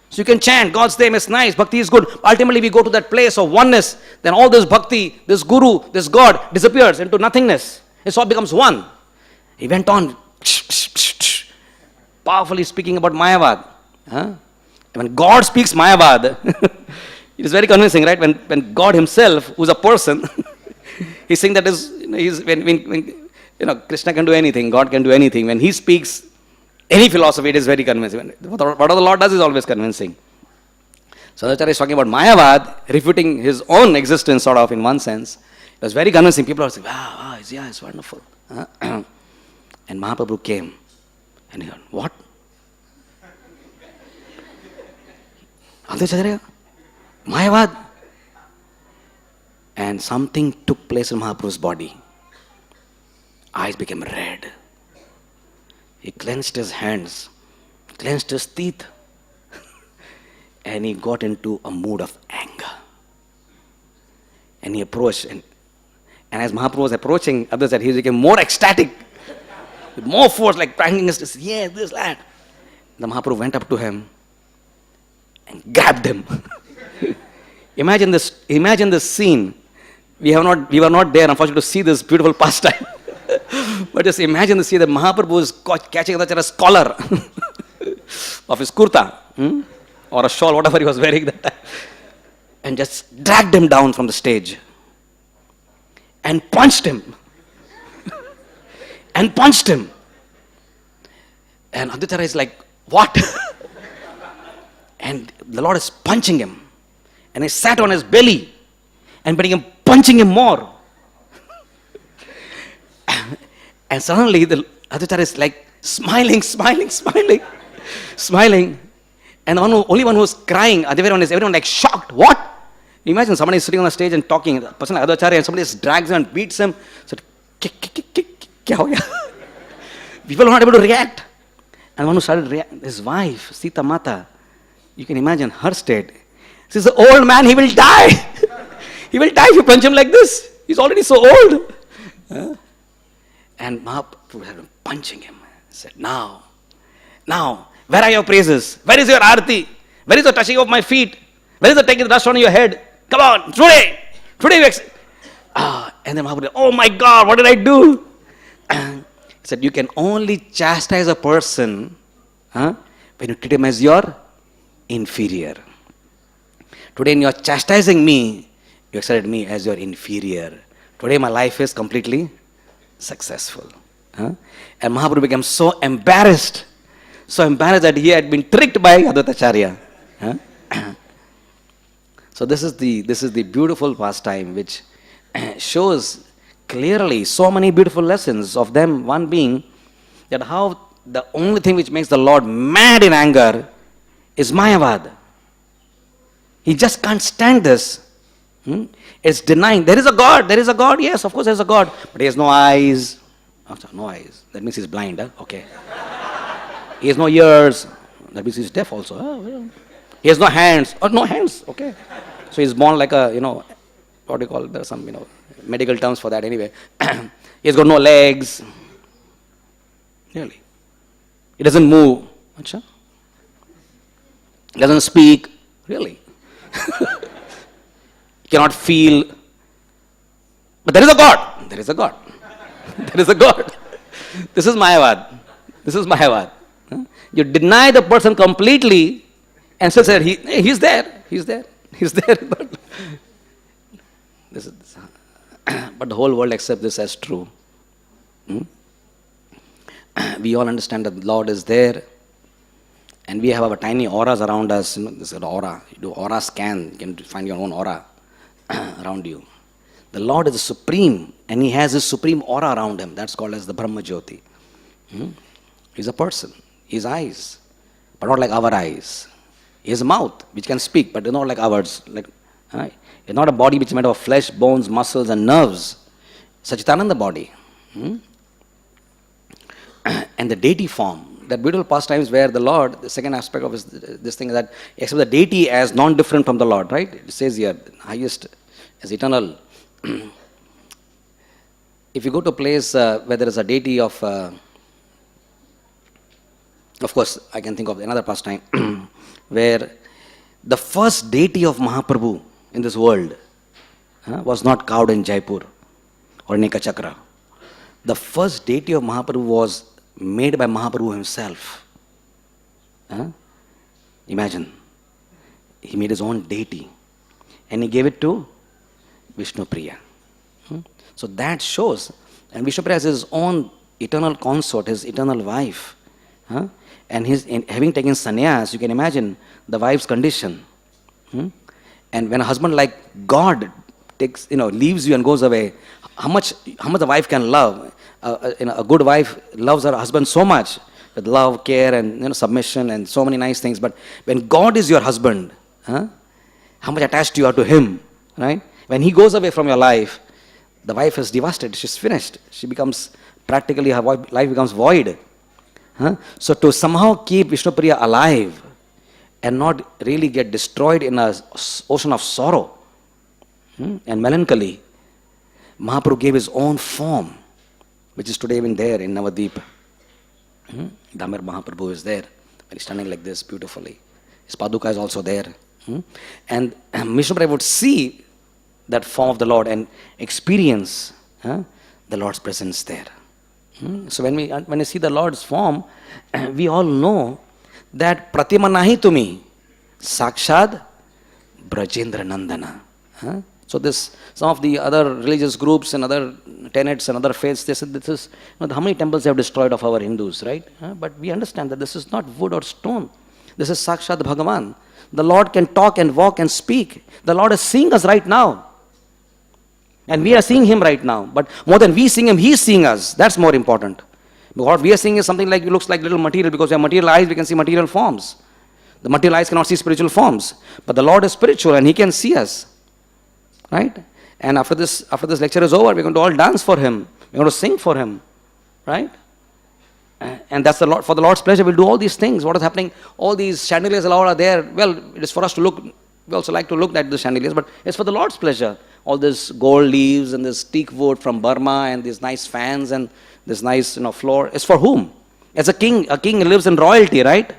So you can chant, God's name is nice, bhakti is good. Ultimately, we go to that place of oneness. Then all this bhakti, this guru, this God disappears into nothingness. It all becomes one. He went on, powerfully speaking about Mayavad. When God speaks Mayavad, it is very convincing, right? When God himself, who's a person, he's saying that when Krishna can do anything, God can do anything. When he speaks any philosophy, it is very convincing. Whatever the Lord does is always convincing. So Acharya is talking about Mayavad, refuting his own existence, sort of, in one sense. It was very convincing. People are saying, wow, it's wonderful. And Mahaprabhu came. And he went, what? Acharya? Mayavad? And something took place in Mahaprabhu's body. Eyes became red. He clenched his hands, clenched his teeth, and he got into a mood of anger. And he approached, and as Mahaprabhu was approaching, others said he became more ecstatic, with more force, like banging his fist. Yeah, this, that. The Mahaprabhu went up to him and grabbed him. Imagine this scene. We were not there, unfortunately, to see this beautiful pastime. But just imagine to see the Mahaprabhu is catching Advaitacharya's collar of his kurta, or a shawl, whatever he was wearing that time, and just dragged him down from the stage and punched him. And punched him. And Advaitacharya is like, what? And the Lord is punching him. And he sat on his belly and punching him more. And suddenly the Advaitacharya is like smiling. And the only one who's crying, everyone like shocked. What? Imagine somebody is sitting on the stage and talking, a person like Advaitacharya, and somebody just drags him and beats him. So, kya ho gaya? People are not able to react. And one who started reacting, his wife, Sita Mata, you can imagine her state. She says, the old man, he will die. He will die if you punch him like this. He's already so old. And Mahaprabhu had been punching him. He said, now, where are your praises? Where is your arati? Where is the touching of my feet? Where is the taking the dust on your head? Come on, today we and then Mahaprabhu, oh my God, what did I do? He said, you can only chastise a person when you treat him as your inferior. Today, when you are chastising me, you accepted me as your inferior. Today, my life is completely successful. And Mahaprabhu became so embarrassed that he had been tricked by Advaitacharya. So this is the beautiful pastime which shows clearly so many beautiful lessons of them. One being that how the only thing which makes the Lord mad in anger is Mayavad. He just can't stand this. It's denying there is a God. Yes, of course there is a God, but he has no eyes. No eyes. That means he's blind. Okay. He has no ears. That means he's deaf also. He has no hands. No hands. Okay. So he's born like a, what do you call it? There are some, medical terms for that anyway. He's got no legs. Really. He doesn't move. He doesn't speak. Really. He cannot feel. But there is a God. There is a God. There is a God. This is Mayavad. You deny the person completely and still say, he's there. But but the whole world accepts this as true. We all understand that the Lord is there, and we have our tiny auras around us. This is an aura. You do aura scan, you can find your own aura around you. The Lord is supreme, and He has His supreme aura around Him. That's called as the Brahma Jyoti. He's a person. He has eyes, but not like our eyes. He has a mouth which can speak, but not like ours. It's not a body which is made of flesh, bones, muscles, and nerves. Sachitananda body. And the deity form, that beautiful pastimes where the Lord, the second aspect of this thing is that he accepts the deity as non-different from the Lord, right? It says here, highest as eternal. If you go to a place where there is a deity of course, I can think of another pastime where the first deity of Mahaprabhu in this world was not carved in Jaipur or in Ekachakra. The first deity of Mahaprabhu was made by Mahaprabhu himself. Imagine. He made his own deity and he gave it to Vishnupriya. So that shows, and Vishnupriya has his own eternal consort, his eternal wife. And having taken sannyas, you can imagine the wife's condition. And when a husband like God takes, leaves you and goes away, how much the wife can love. A good wife loves her husband so much with love, care, and submission and so many nice things. But when God is your husband, how much attached you are to Him, right? When He goes away from your life, the wife is devastated. She's finished. She becomes practically, her life becomes void. So to somehow keep Vishnupriya alive and not really get destroyed in an ocean of sorrow and melancholy, Mahaprabhu gave his own form, which is today even there in Navadip. Damar Mahaprabhu is there, he's standing like this beautifully. His Paduka is also there. And Vishnupriya would see that form of the Lord and experience the Lord's presence there. So when we see the Lord's form, we all know that Pratima nahi tumi, Sakshad Brajendra Nandana. So this, some of the other religious groups and other tenets and other faiths, they said this is, how many temples they have destroyed of our Hindus, right? But we understand that this is not wood or stone. This is Sakshad Bhagavan. The Lord can talk and walk and speak. The Lord is seeing us right now. And we are seeing Him right now. But more than we seeing Him, He is seeing us. That's more important. Because what we are seeing is something like, it looks like little material, because we have material eyes, we can see material forms. The material eyes cannot see spiritual forms. But the Lord is spiritual and He can see us. Right? And after this lecture is over, we're going to all dance for Him. We're going to sing for Him. Right? And that's the Lord, for the Lord's pleasure, we'll do all these things. What is happening? All these chandeliers allowed are there. Well, it is for us to look. We also like to look at the chandeliers, but it's for the Lord's pleasure. All this gold leaves and this teak wood from Burma and these nice fans and this nice floor. It's for whom? As a king lives in royalty, right?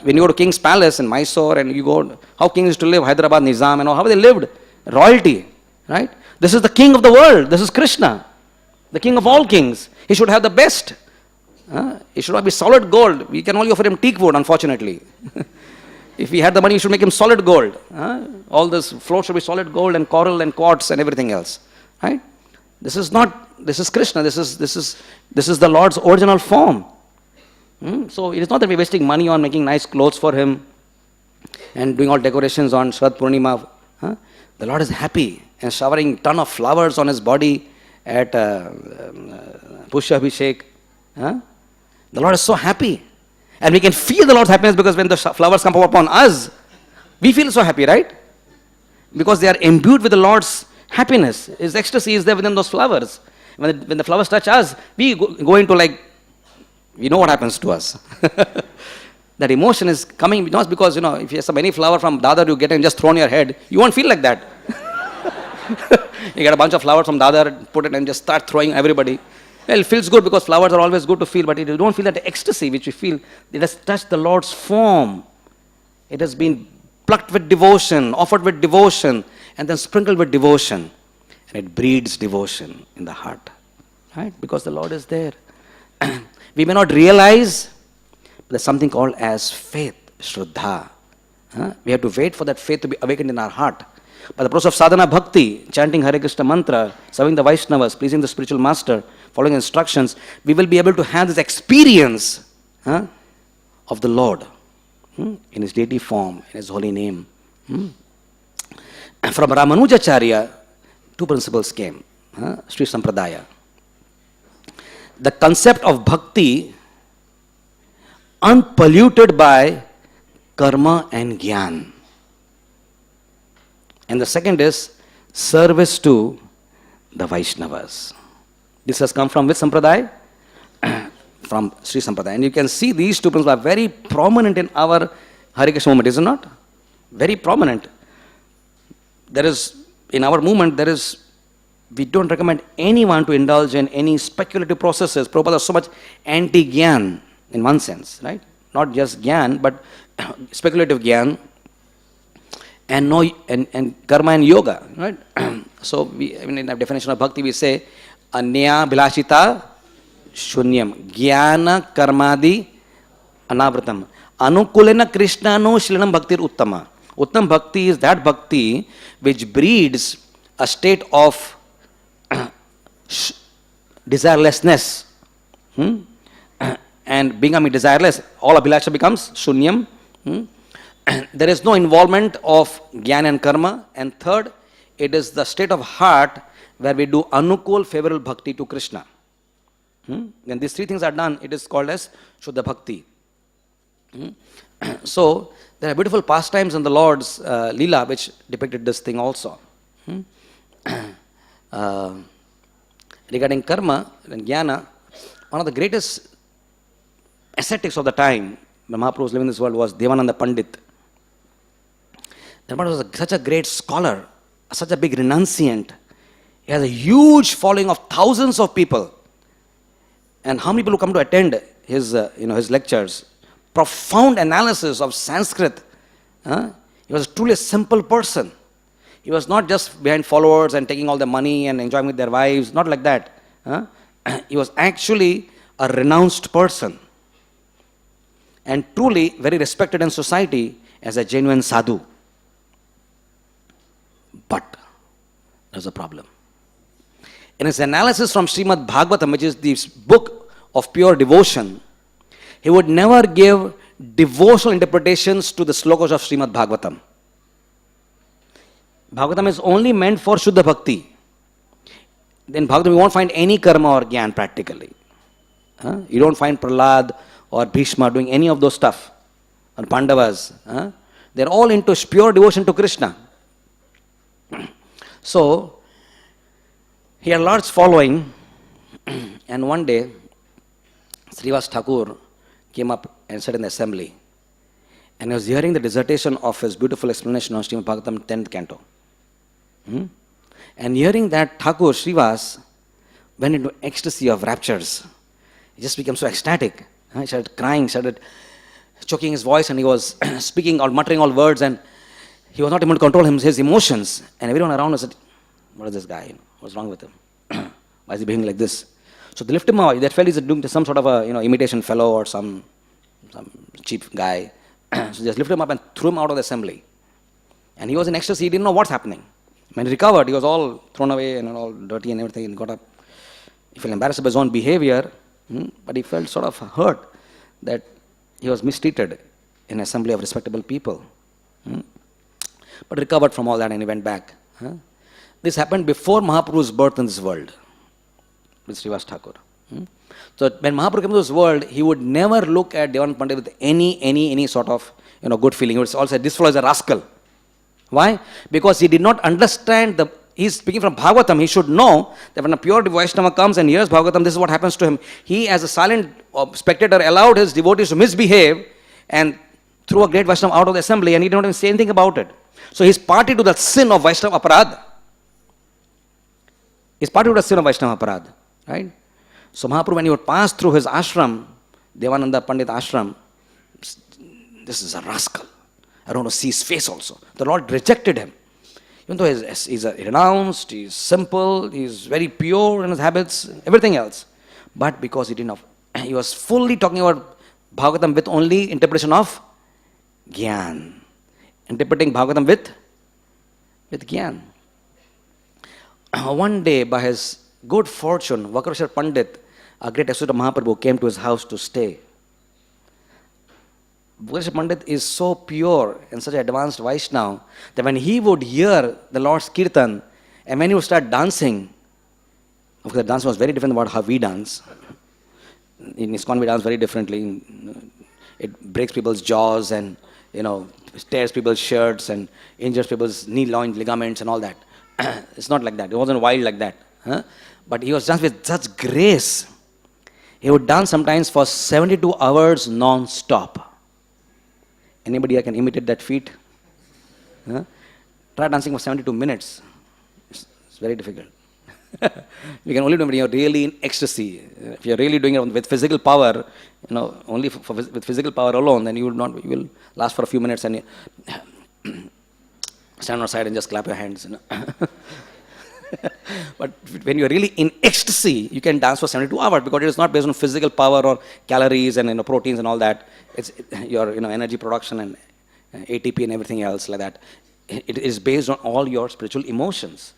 When you go to King's Palace in Mysore and you go, how kings used to live, Hyderabad, Nizam and all, how they lived? Royalty, right? This is the king of the world. This is Krishna, the king of all kings. He should have the best. It should not be solid gold. We can only offer him teak wood, unfortunately. If we had the money, we should make him solid gold. All this floor should be solid gold and coral and quartz and everything else. Right? This is Krishna. This is the Lord's original form. So it is not that we're wasting money on making nice clothes for him and doing all decorations on Sharad Purnima. The Lord is happy and showering ton of flowers on his body at Pushya Abhishek. The Lord is so happy. And we can feel the Lord's happiness because when the flowers come upon us, we feel so happy, right? Because they are imbued with the Lord's happiness. His ecstasy is there within those flowers. When the flowers touch us, we go into we know what happens to us. That emotion is coming not because, if you have any flower from Dadar you get and just throw on your head, you won't feel like that. You get a bunch of flowers from Dadar, put it and just start throwing everybody. Well, it feels good because flowers are always good to feel, but you don't feel that ecstasy which we feel. It has touched the Lord's form. It has been plucked with devotion, offered with devotion, and then sprinkled with devotion. And it breeds devotion in the heart. Right? Because the Lord is there. We may not realize, but there's something called as faith, Shraddha. We have to wait for that faith to be awakened in our heart. By the process of sadhana bhakti, chanting Hare Krishna mantra, serving the Vaishnavas, pleasing the spiritual master, following instructions, we will be able to have this experience of the Lord in His deity form, in His holy name. From Ramanujacharya, two principles came, Sri Sampradaya. The concept of bhakti unpolluted by karma and gyan. And the second is service to the Vaishnavas. This has come from which Sampradaya? From Sri Sampradaya. And you can see these two principles are very prominent in our Hare Krishna movement, is it not? Very prominent. In our movement, we don't recommend anyone to indulge in any speculative processes. Prabhupada is so much anti-gyan in one sense, right? Not just gyan, but speculative gyan. And karma and yoga, right? So, in the definition of bhakti, we say, Anya bhilashita shunyam, jnana karmadi anavratam, anukulena krishnano shilanam bhaktir uttama. Uttam bhakti is that bhakti which breeds a state of desirelessness. And becoming desireless, all abhilasha becomes shunyam. There is no involvement of jnana and karma. And third, it is the state of heart where we do anukul, favorable bhakti to Krishna. When these three things are done, it is called as Shuddha Bhakti. So, there are beautiful pastimes in the Lord's Leela which depicted this thing also. Regarding karma and jnana, one of the greatest ascetics of the time, when Mahaprabhu was living in this world, was Devananda Pandit. Devananda was such a great scholar, such a big renunciant. He has a huge following of thousands of people. And how many people who come to attend his lectures? Profound analysis of Sanskrit. He was truly a simple person. He was not just behind followers and taking all the money and enjoying with their wives, not like that. he was actually a renounced person and truly very respected in society as a genuine sadhu. But there's a problem. In his analysis from Srimad Bhagavatam, which is the book of pure devotion, he would never give devotional interpretations to the slokas of Srimad Bhagavatam. Bhagavatam is only meant for Shuddha Bhakti. In Bhagavatam, you won't find any karma or gyan practically. You don't find Prahlad or Bhishma doing any of those stuff, or Pandavas. They're all into pure devotion to Krishna. So, he had a large following, and one day, Srivas Thakur came up and sat in the assembly, and he was hearing the dissertation of his beautiful explanation on Srimad Bhagavatam 10th canto. And hearing that, Thakur, Srivas, went into ecstasy of raptures. He just became so ecstatic. He started crying, started choking his voice, and he was speaking or muttering all words, and he was not able to control his emotions. And everyone around was said, what is this guy? What's wrong with him? Why is he behaving like this? So they lift him up. They felt he's doing some sort of a imitation fellow or some cheap guy. So they just lifted him up and threw him out of the assembly. And he was in ecstasy. He didn't know what's happening. When he recovered, he was all thrown away and all dirty and everything. And got up. He felt embarrassed by his own behavior, but he felt sort of hurt that he was mistreated in an assembly of respectable people. But recovered from all that and he went back. This happened before Mahaprabhu's birth in this world with Srivas Thakur. So when Mahaprabhu came to this world, he would never look at Devanand Pandit with any sort of good feeling. He would also say, this fellow is a rascal. Why? Because he did not understand he's speaking from Bhagavatam. He should know that when a pure Vaishnava comes and hears Bhagavatam, this is what happens to him. He, as a silent spectator, allowed his devotees to misbehave and threw a great Vaishnava out of the assembly, and he did not even say anything about it. So he's party to the sin of Vaishnava aparad. He's party to the sin of Vaishnava aparad. Right? So Mahaprabhu, when he would pass through his ashram, Devananda Pandit ashram, this is a rascal. I don't want to see his face also. The Lord rejected him. Even though he's renounced, he's simple, he's very pure in his habits, everything else. But because he was fully talking about Bhagavatam with only interpretation of Gyan. Interpreting Bhagavatam with Gyan. One day, by his good fortune, Vakrashar Pandit, a great associate of Mahaprabhu, came to his house to stay. Vakrashar Pandit is so pure and such an advanced Vaishnava that when he would hear the Lord's Kirtan and when he would start dancing, of course the dance was very different about how we dance. In ISKCON we dance very differently. It breaks people's jaws and tears people's shirts and injures people's knee loin ligaments and all that. It's not like that. It wasn't wild like that. But he was dancing with such grace. He would dance sometimes for 72 hours non-stop. Anybody that can imitate that feat? Try dancing for 72 minutes. It's very difficult. You can only do it when you're really in ecstasy. If you're really doing it with physical power, only with physical power alone, then you will last for a few minutes and stand on the side and just clap your hands. But when you're really in ecstasy, you can dance for 72 hours because it is not based on physical power or calories and proteins and all that. It's your energy production and ATP and everything else like that. It is based on all your spiritual emotions.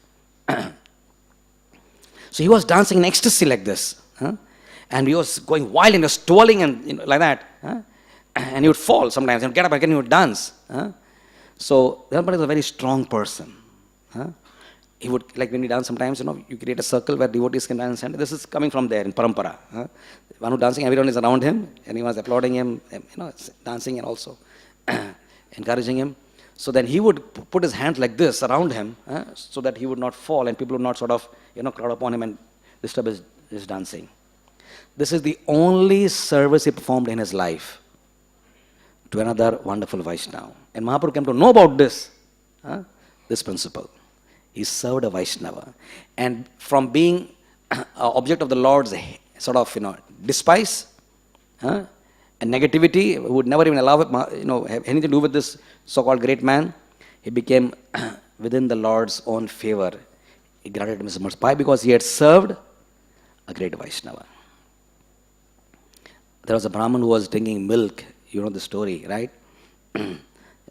So he was dancing in ecstasy like this. And he was going wild and he was twirling and like that. And he would fall sometimes and get up again and he would dance. So Devanand is a very strong person. He would, like when we dance sometimes, you create a circle where devotees can dance, and this is coming from there in parampara. One who's dancing, everyone is around him, and he was applauding him, dancing and also encouraging him. So then he would put his hand like this around him, so that he would not fall, and people would not sort of, crowd upon him and disturb his dancing. This is the only service he performed in his life to another wonderful Vaishnava. And Mahaprabhu came to know about this principle. He served a Vaishnava. And from being an object of the Lord's sort of, despise and negativity, who would never even allow it, have anything to do with this so-called great man, he became within the Lord's own favor. He granted him his mercy. Why? Because he had served a a great Vaishnava. There was a Brahmin who was drinking milk. You know the story, right?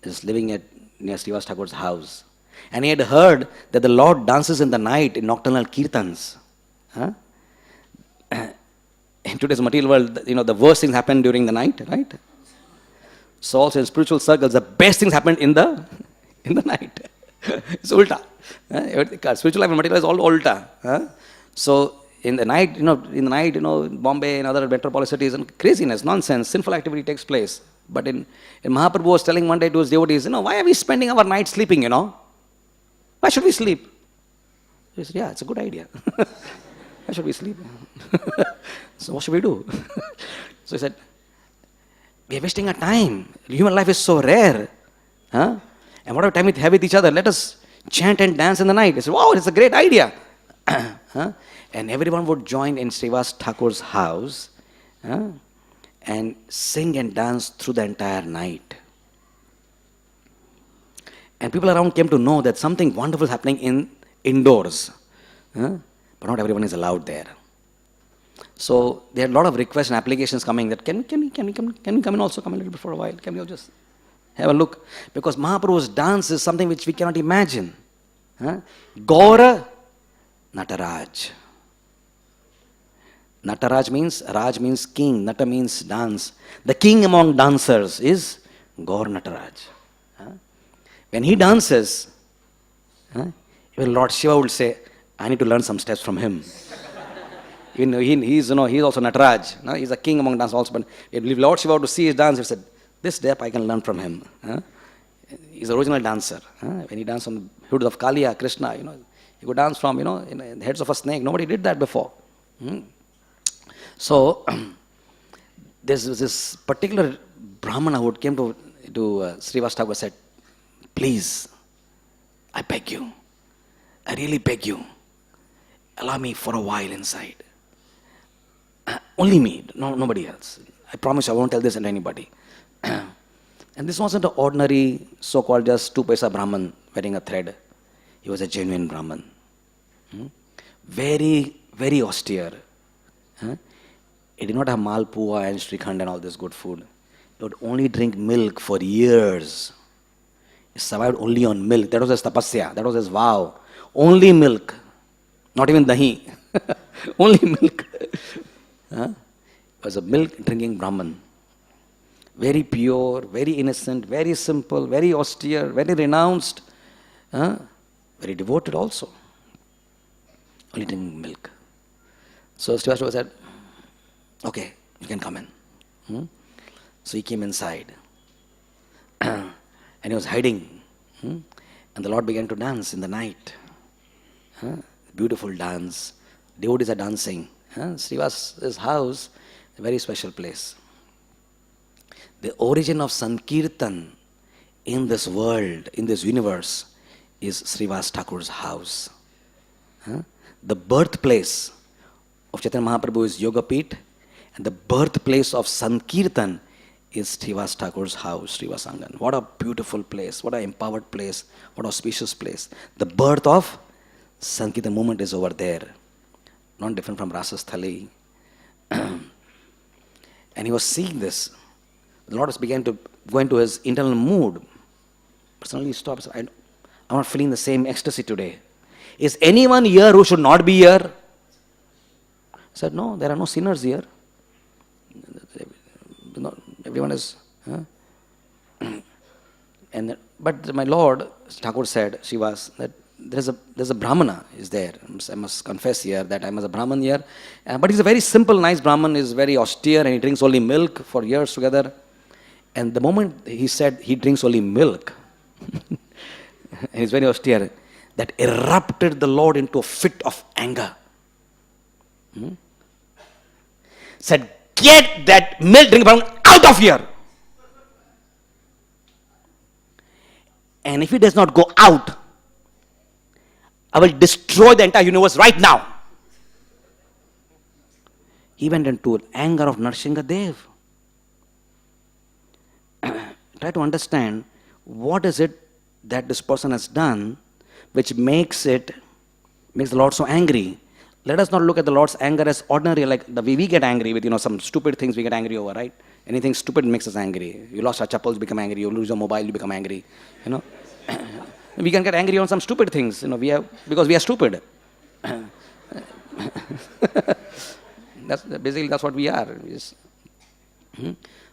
Is living near Srivas Thakur's house. And he had heard that the Lord dances in the night in nocturnal kirtans. Huh? In today's material world, the worst things happen during the night, right? So also in spiritual circles, the best things happen in the night. It's ulta. Spiritual life and material is all ulta. So in the night, Bombay and other metropolis cities, and craziness, nonsense, sinful activity takes place. But in Mahaprabhu was telling one day to his devotees, why are we spending our night sleeping, Why should we sleep? He said, yeah, it's a good idea. Why should we sleep? So what should we do? So he said, we are wasting our time. Human life is so rare. And whatever time we have with each other, let us chant and dance in the night. He said, wow, it's a great idea. And everyone would join in Srivas Thakur's house and sing and dance through the entire night. And people around came to know that something wonderful is happening indoors. But not everyone is allowed there. So there are a lot of requests and applications coming that can we come in also, come a little bit for a while? Can we all just have a look? Because Mahaprabhu's dance is something which we cannot imagine. Gaura Nataraj. Nataraj means, Raj means king, Nata means dance. The king among dancers is Gaur Nataraj. When he dances, even Lord Shiva would say, I need to learn some steps from him. He's also Nataraj. He's a king among dancers also. But if Lord Shiva would to see his dance, he said, this step I can learn from him. He's an original dancer. When he danced on the hood of Kaliya, Krishna, he could dance from, in the heads of a snake. Nobody did that before. So, there's this particular Brahmana who came to Srivas Thakur said, please, I beg you, I really beg you, allow me for a while inside. Only me, nobody else. I promise you, I won't tell this to anybody. And this wasn't an ordinary, so-called just 2 paisa Brahman wearing a thread. He was a genuine Brahman. Very, very austere. He did not have malpua and shrikhand and all this good food. He would only drink milk for years. He survived only on milk. That was his tapasya. That was his vow. Only milk. Not even dahi. Only milk. He was a milk-drinking Brahman. Very pure, very innocent, very simple, very austere, very renounced. Very devoted also. Only drinking milk. So Srivas said, okay, you can come in. So he came inside. And he was hiding. And the Lord began to dance in the night. Beautiful dance. Devotees are dancing. Srivas' house, a very special place. The origin of Sankirtan in this world, in this universe, is Srivas Thakur's house. The birthplace of Chaitanya Mahaprabhu is Yogapeeth, and the birthplace of Sankirtan is Srivas Thakur's house, Srivas Angan. What a beautiful place, what an empowered place, what an auspicious place. The birth of Sankirtan movement is over there. Not different from Rasasthali. And he was seeing this. The Lord began to go into his internal mood. Personally, he stopped. I'm not feeling the same ecstasy today. Is anyone here who should not be here? I said, no, there are no sinners here. Everyone is. But my Lord, Thakur said, Srivas, that there's a Brahmana is there. I must confess here that I am a Brahman here. But he's a very simple, nice Brahman. He's very austere and he drinks only milk for years together. And the moment he said he drinks only milk, and he's very austere, that erupted the Lord into a fit of anger. Said, get that milk drinking Brahman out of here. And if he does not go out, I will destroy the entire universe right now. He went into anger of Narsingha Dev. Try to understand what is it that this person has done which makes the Lord so angry. let us not look at the Lord's anger as ordinary, like the way we get angry with, some stupid things we get angry over, right? Anything stupid makes us angry. You lost your chappals, become angry. You lose your mobile, you become angry. We can get angry on some stupid things, because we are stupid. That's what we are. Yes.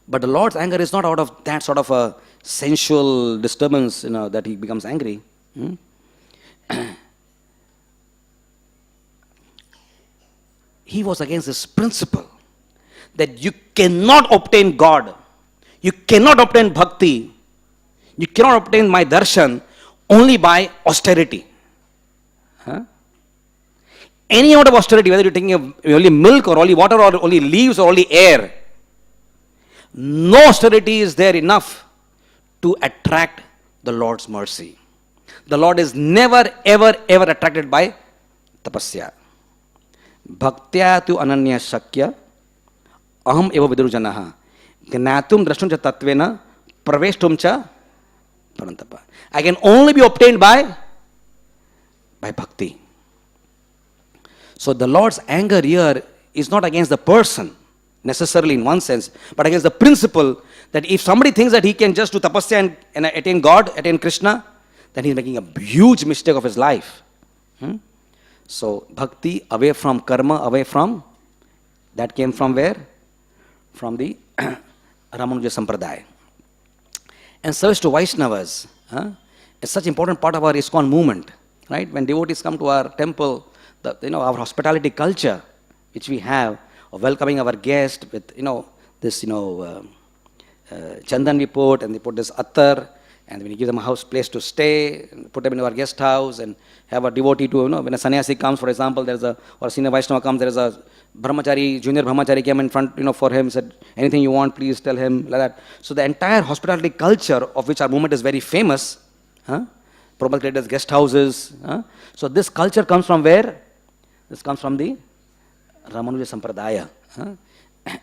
But the Lord's anger is not out of that sort of a sensual disturbance, that he becomes angry. He was against this principle that you cannot obtain God, you cannot obtain bhakti, you cannot obtain my darshan only by austerity. Any amount of austerity, whether you're taking only milk or only water or only leaves or only air, no austerity is there enough to attract the Lord's mercy. The Lord is never, ever, ever attracted by tapasya. Bhaktya tu ananya shakya aham eva vidurjanaha gnatum drashtum cha tatvena praveshtum cha parantapa. I can only be obtained by bhakti. So the Lord's anger here is not against the person necessarily in one sense, but against the principle that if somebody thinks that he can just do tapasya and attain God, attain Krishna, then he's making a huge mistake of his life. So bhakti, away from karma, away from, that came from where? From the Ramanuja Sampradaya. And service to Vaishnavas is such an important part of our ISKCON movement, right? When devotees come to our temple, our hospitality culture, which we have, of welcoming our guest with, this, chandan we put, and they put this attar, and when you give them a house place to stay, put them in our guest house, and have a devotee to, when a sannyasi comes, for example, or a senior Vaishnava comes, there is a brahmachari, junior brahmachari came in front, for him, said, anything you want, please tell him, like that. So the entire hospitality culture, of which our movement is very famous, Prabhupada created guest houses. So this culture comes from where? This comes from the Ramanuja Sampradaya.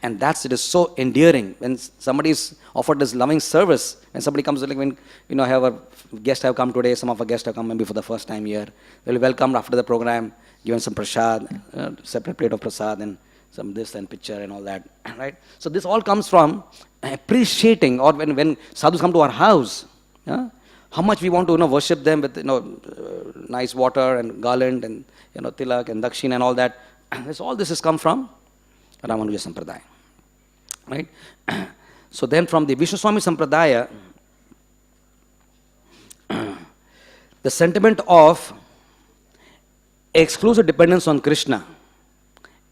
And it is so endearing when somebody is offered this loving service, and somebody comes, like when, have a guest have come today, some of our guests have come maybe for the first time here. They'll be welcomed after the program, given some prasad, separate plate of prasad, and some this and picture and all that, right? So this all comes from appreciating, or when sadhus come to our house, how much we want to worship them with nice water and garland and tilak and dakshin and all that. All this has come from Ramanuja Sampradaya, right? So then from the Vishnu Swami Sampradaya, the sentiment of exclusive dependence on Krishna,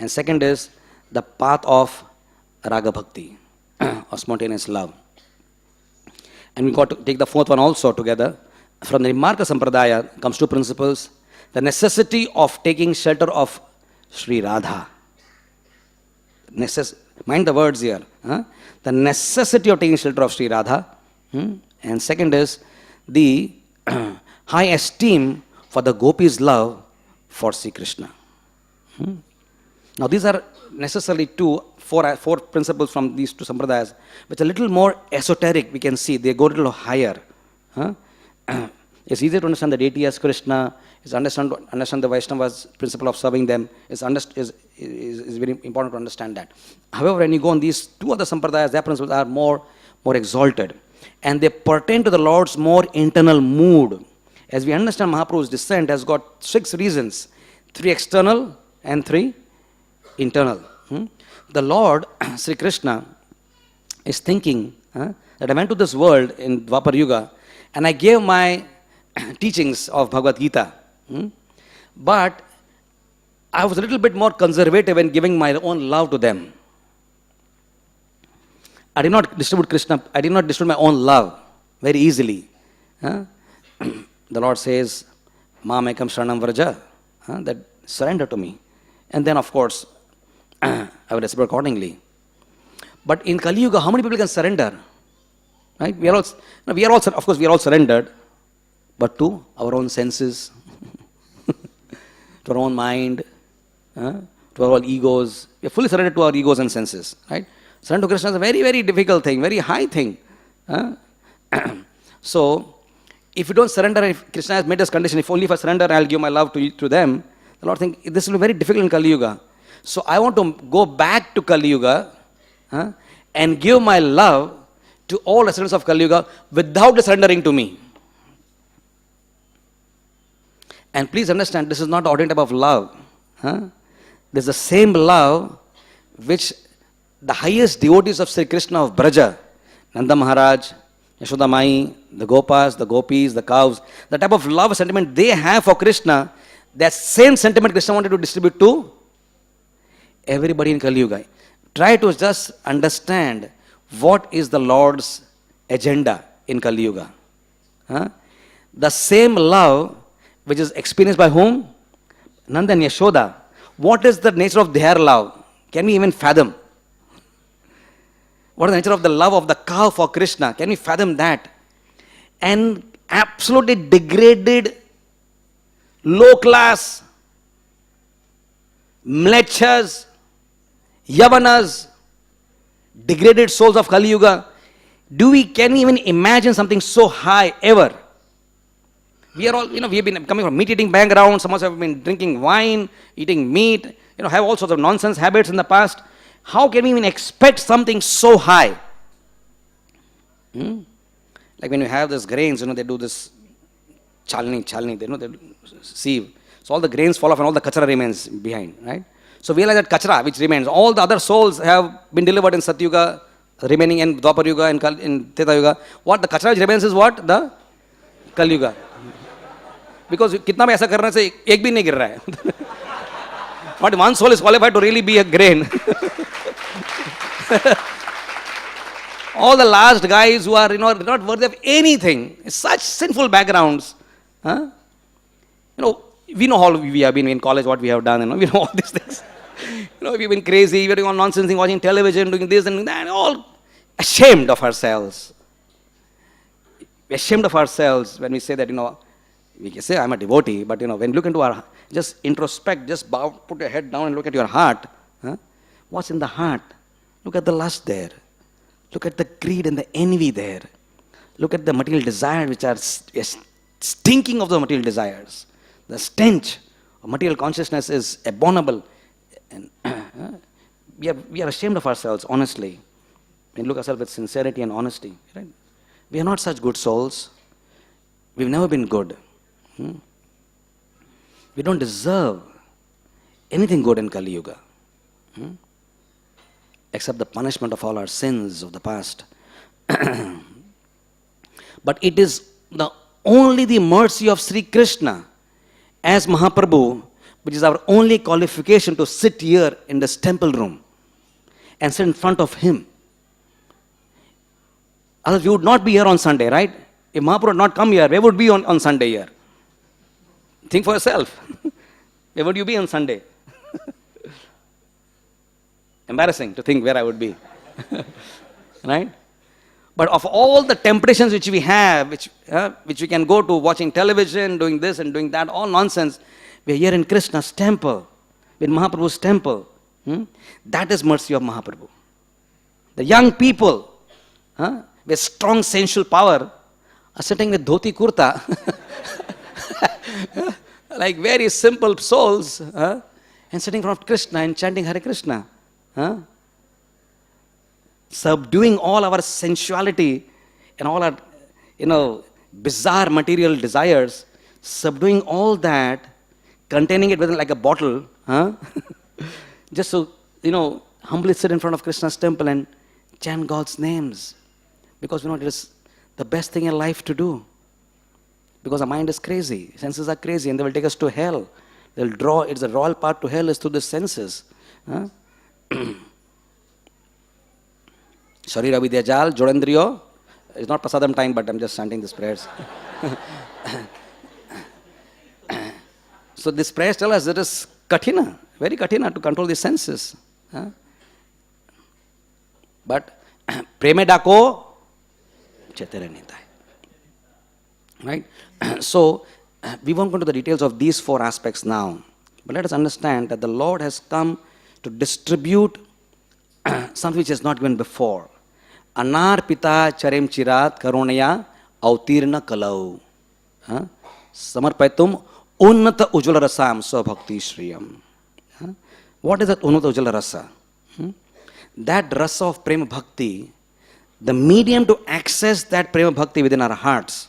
and second is the path of Raga Bhakti, or spontaneous love. And we got to take the fourth one also together. From the Nimarka Sampradaya comes two principles: the necessity of taking shelter of Sri Radha. Mind the words here. The necessity of taking shelter of Sri Radha. And second is the high esteem for the gopis' love for Sri Krishna. Now these are necessarily four principles from these two sampradayas, which are a little more esoteric. We can see they go a little higher. It's easier to understand the deity as Krishna. It's understand the Vaishnava's principle of serving them. Is very important to understand that. However, when you go on these two other sampradayas, their principles are more exalted, and they pertain to the Lord's more internal mood. As we understand, Mahaprabhu's descent has got 6 reasons: 3 external and 3 internal. The Lord, Sri Krishna, is thinking that I went to this world in Dwapar Yuga and I gave my teachings of Bhagavad Gita. But I was a little bit more conservative in giving my own love to them. I did not distribute Krishna, I did not distribute my own love very easily. The Lord says, Mam ekam sharanam vraja, that surrender to me. And then of course, I will reciprocate accordingly. But in Kali Yuga, how many people can surrender? Right? We are all surrendered, but to our own senses, to our own mind, to our own egos. We are fully surrendered to our egos and senses. Right? Surrender to Krishna is a very, very difficult thing, very high thing. So, if you don't surrender, if Krishna has made this condition, if I surrender, I'll give my love to them, The Lord think this will be very difficult in Kali Yuga. So I want to go back to Kali Yuga and give my love to all residents of Kali Yuga without surrendering to me. And please understand, this is not the ordinary type of love. This is the same love which the highest devotees of Sri Krishna of Braja, Nanda Maharaj, Yashoda Mai, the Gopas, the Gopis, the cows, the type of love sentiment they have for Krishna, that same sentiment Krishna wanted to distribute to everybody in Kali Yuga. Try to just understand what is the Lord's agenda in Kali Yuga. The same love which is experienced by whom? Nanda and Yashoda. What is the nature of their love? Can we even fathom? What is the nature of the love of the cow for Krishna? Can we fathom that? And absolutely degraded, low class, mlechas, yavanas, degraded souls of Kali Yuga. Can we even imagine something so high ever? We are all, we have been coming from meat-eating background. Some of us have been drinking wine, eating meat, have all sorts of nonsense habits in the past. How can we even expect something so high? Like when you have these grains, they do this chalni, they sieve. So all the grains fall off and all the kachra remains behind, right? So realize that kachra, which remains, all the other souls have been delivered in Satyuga, remaining in Dwapar Yuga, in Treta Yuga. What the kachra which remains is what? The Kali Yuga. Because kitna bhi aisa karne se ek bhi nahi gir raha hai. But one soul is qualified to really be a grain. All the last guys who are not worthy of anything, such sinful backgrounds. We know how we have been in college, what we have done, we know all these things. We've been crazy, we're doing all nonsense, watching television, doing this and that, all ashamed of ourselves. We're ashamed of ourselves when we say that, we can say I'm a devotee, but when you look into our, just introspect, just bow, put your head down and look at your heart. What's in the heart? Look at the lust there. Look at the greed and the envy there. Look at the material desires which are stinking of the material desires. The stench of material consciousness is abominable. And we are ashamed of ourselves, honestly. We look at ourselves with sincerity and honesty. Right? We are not such good souls. We've never been good. We don't deserve anything good in Kali Yuga. Except the punishment of all our sins of the past. But it is only the mercy of Sri Krishna as Mahaprabhu, which is our only qualification to sit here in this temple room and sit in front of him. Otherwise, we would not be here on Sunday, right? If Mahaprabhu had not come here, where would we be on Sunday here? Think for yourself. Where would you be on Sunday? Embarrassing to think where I would be. Right? But of all the temptations which we have, which we can go to watching television, doing this and doing that, all nonsense, we are here in Krishna's temple, in Mahaprabhu's temple. That is mercy of Mahaprabhu. The young people with strong sensual power are sitting with dhoti kurta, like very simple souls, and sitting in front of Krishna and chanting Hare Krishna. Subduing all our sensuality and all our, bizarre material desires, subduing all that, containing it within like a bottle, just to, humbly sit in front of Krishna's temple and chant God's names. Because, it is the best thing in life to do. Because our mind is crazy, senses are crazy, and they will take us to hell. It's the royal path to hell is through the senses. Sharira Vidyajal, Jodendriyo. It's not Prasadam time, but I'm just chanting these prayers. So these prayers tell us that it is kathina, very kathina to control the senses. But preme dako chetere nitai. Right? So we won't go into the details of these four aspects now. But let us understand that the Lord has come to distribute something which has not been before. Anarpita charem chirat karunaya autirna kalau. Samarpayatum Unnata Ujjvala Rasam Swabhakti Shriyam. What is that Unnata Ujjvala Rasa? That rasa of Prema Bhakti, the medium to access that Prema Bhakti within our hearts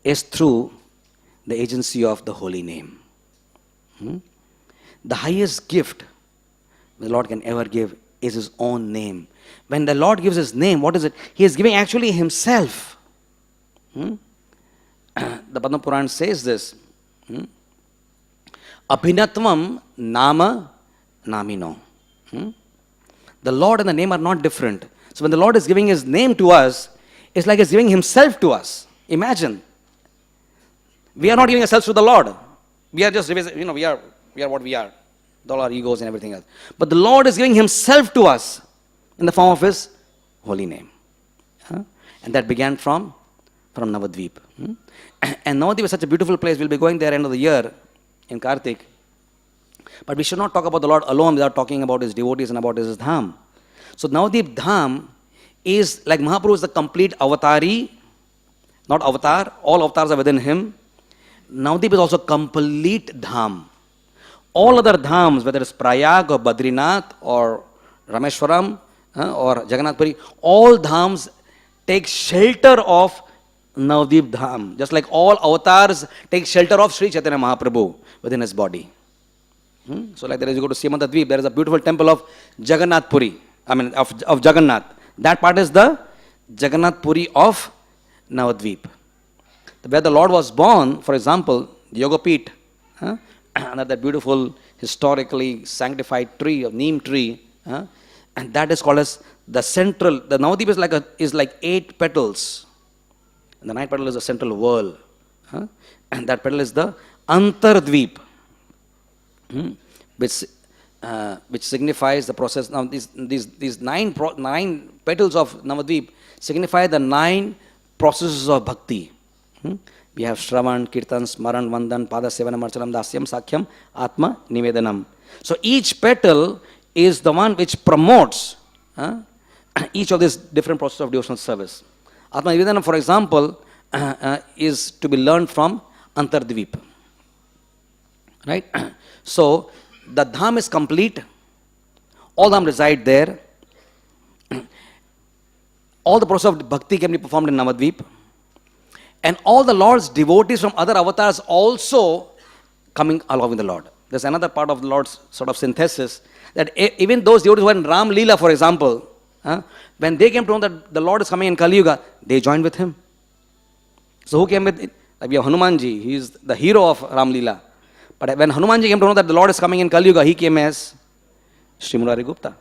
is through the agency of the holy name. The highest gift the Lord can ever give is His own name. When the Lord gives His name, what is it? He is giving actually Himself. The Padma Puran says this. Abhinatvam nama namino. The Lord and the name are not different. So when the Lord is giving His name to us, it's like He's giving Himself to us. Imagine. We are not giving ourselves to the Lord. We are just, we are what we are. With all our egos and everything else. But the Lord is giving Himself to us in the form of His holy name. And that began from Navadvip. And Navadvip is such a beautiful place. We'll be going there end of the year in Kartik. But we should not talk about the Lord alone without talking about His devotees and about His dham. So Navadvip dham is like Mahaprabhu is the complete avatari, not avatar, all avatars are within Him. Navadvip is also complete dham. All other dhams, whether it's Prayag or Badrinath or Rameshwaram or Jagannath Puri, all dhams take shelter of Navadvip dham. Just like all avatars take shelter of Sri Chaitanya Mahaprabhu within his body. So like there is, you go to Simanta Dvip, there is a beautiful temple of Jagannath Puri, of Jagannath. That part is the Jagannath Puri of Navadvip. Where the Lord was born, for example, the Yogapeeth, under that beautiful historically sanctified tree, of neem tree, and that is called as the central. The Navadvip is like 8 petals, and the 9th petal is the central whirl, and that petal is the Antardvip, which signifies the process. Now these 9 petals of Navadvip signify the 9 processes of bhakti. We have Shravan, Kirtan, Smaran, Vandan, Pada Sevanam, Archanam, Dasyam, Sakhyam, Atma, Nivedanam. So each petal is the one which promotes each of these different processes of devotional service. Atma Nivedanam, for example, is to be learned from Antardvip. Right? So the dham is complete. All dham reside there. All the process of bhakti can be performed in Navadvip. And all the Lord's devotees from other avatars also coming along with the Lord. There's another part of the Lord's sort of synthesis, that even those devotees who are in Ram Leela, for example, when they came to know that the Lord is coming in Kali Yuga, they joined with Him. So who came with it? Like we have Hanumanji, he is the hero of Ram Leela. But when Hanumanji came to know that the Lord is coming in Kali Yuga, he came as Sri Murari Gupta,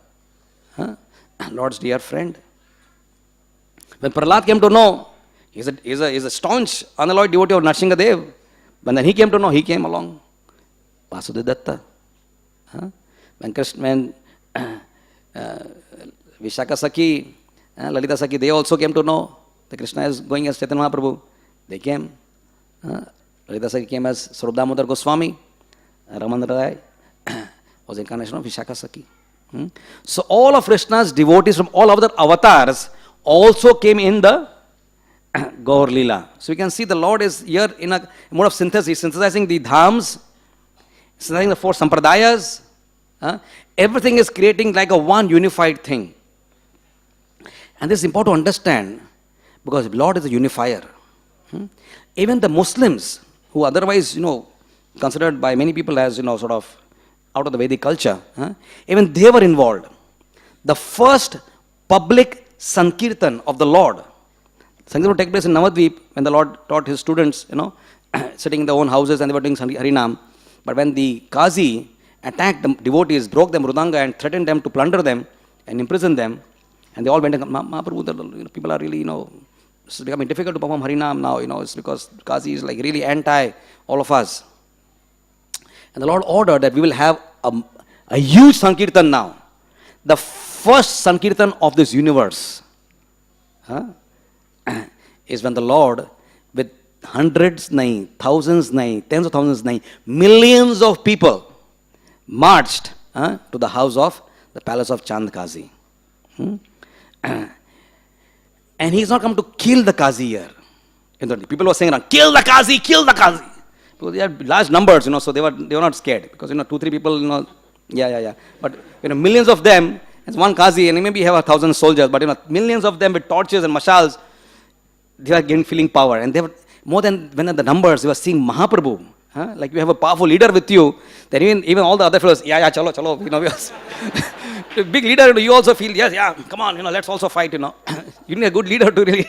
Lord's dear friend. When Prahlad came to know, he's a staunch, unalloyed devotee of Narsinghadev. But then he came to know, he came along. Vasudeva Datta. When Vishaka Sakhi, Lalita Sakhi, they also came to know that Krishna is going as Chaitanya Mahaprabhu. They came. Lalita Sakhi came as Swarup Damodar Goswami. Ramana Rai was incarnation of Vishaka Sakhi. So all of Krishna's devotees from all other avatars also came in the Gaur Leela. So we can see the Lord is here in a mode of synthesis, synthesizing the dhams, synthesizing the 4 sampradayas. Everything is creating like a one unified thing. And this is important to understand because Lord is a unifier. Even the Muslims, who otherwise, considered by many people as, sort of out of the Vedic culture, even they were involved. The first public Sankirtan of the Lord, Sankirtan would take place in Navadvip when the Lord taught His students, sitting in their own houses and they were doing Harinam. But when the Qazi attacked the devotees, broke them Mridanga and threatened them to plunder them and imprison them, and they all went and Mahaprabhu, people are really, it's becoming difficult to perform Harinam now, it's because Qazi is like really anti all of us. And the Lord ordered that we will have a huge Sankirtan now. The first Sankirtan of this universe is when the Lord, with hundreds, thousands, tens of thousands, millions of people marched to the house of the palace of Chand Qazi. And He's not come to kill the Qazi here. People were saying, kill the Qazi, kill the Qazi. Because they had large numbers, so they were not scared. Because, 2-3 people, yeah. But, millions of them, as one Qazi, and maybe have 1,000 soldiers, but, millions of them with torches and mashals, they were feeling power. And they were, more than when the numbers, they were seeing Mahaprabhu. Like you have a powerful leader with you, then even all the other fellows, chalo, we big leader, you also feel, yes, come on, let's also fight, You need a good leader to really.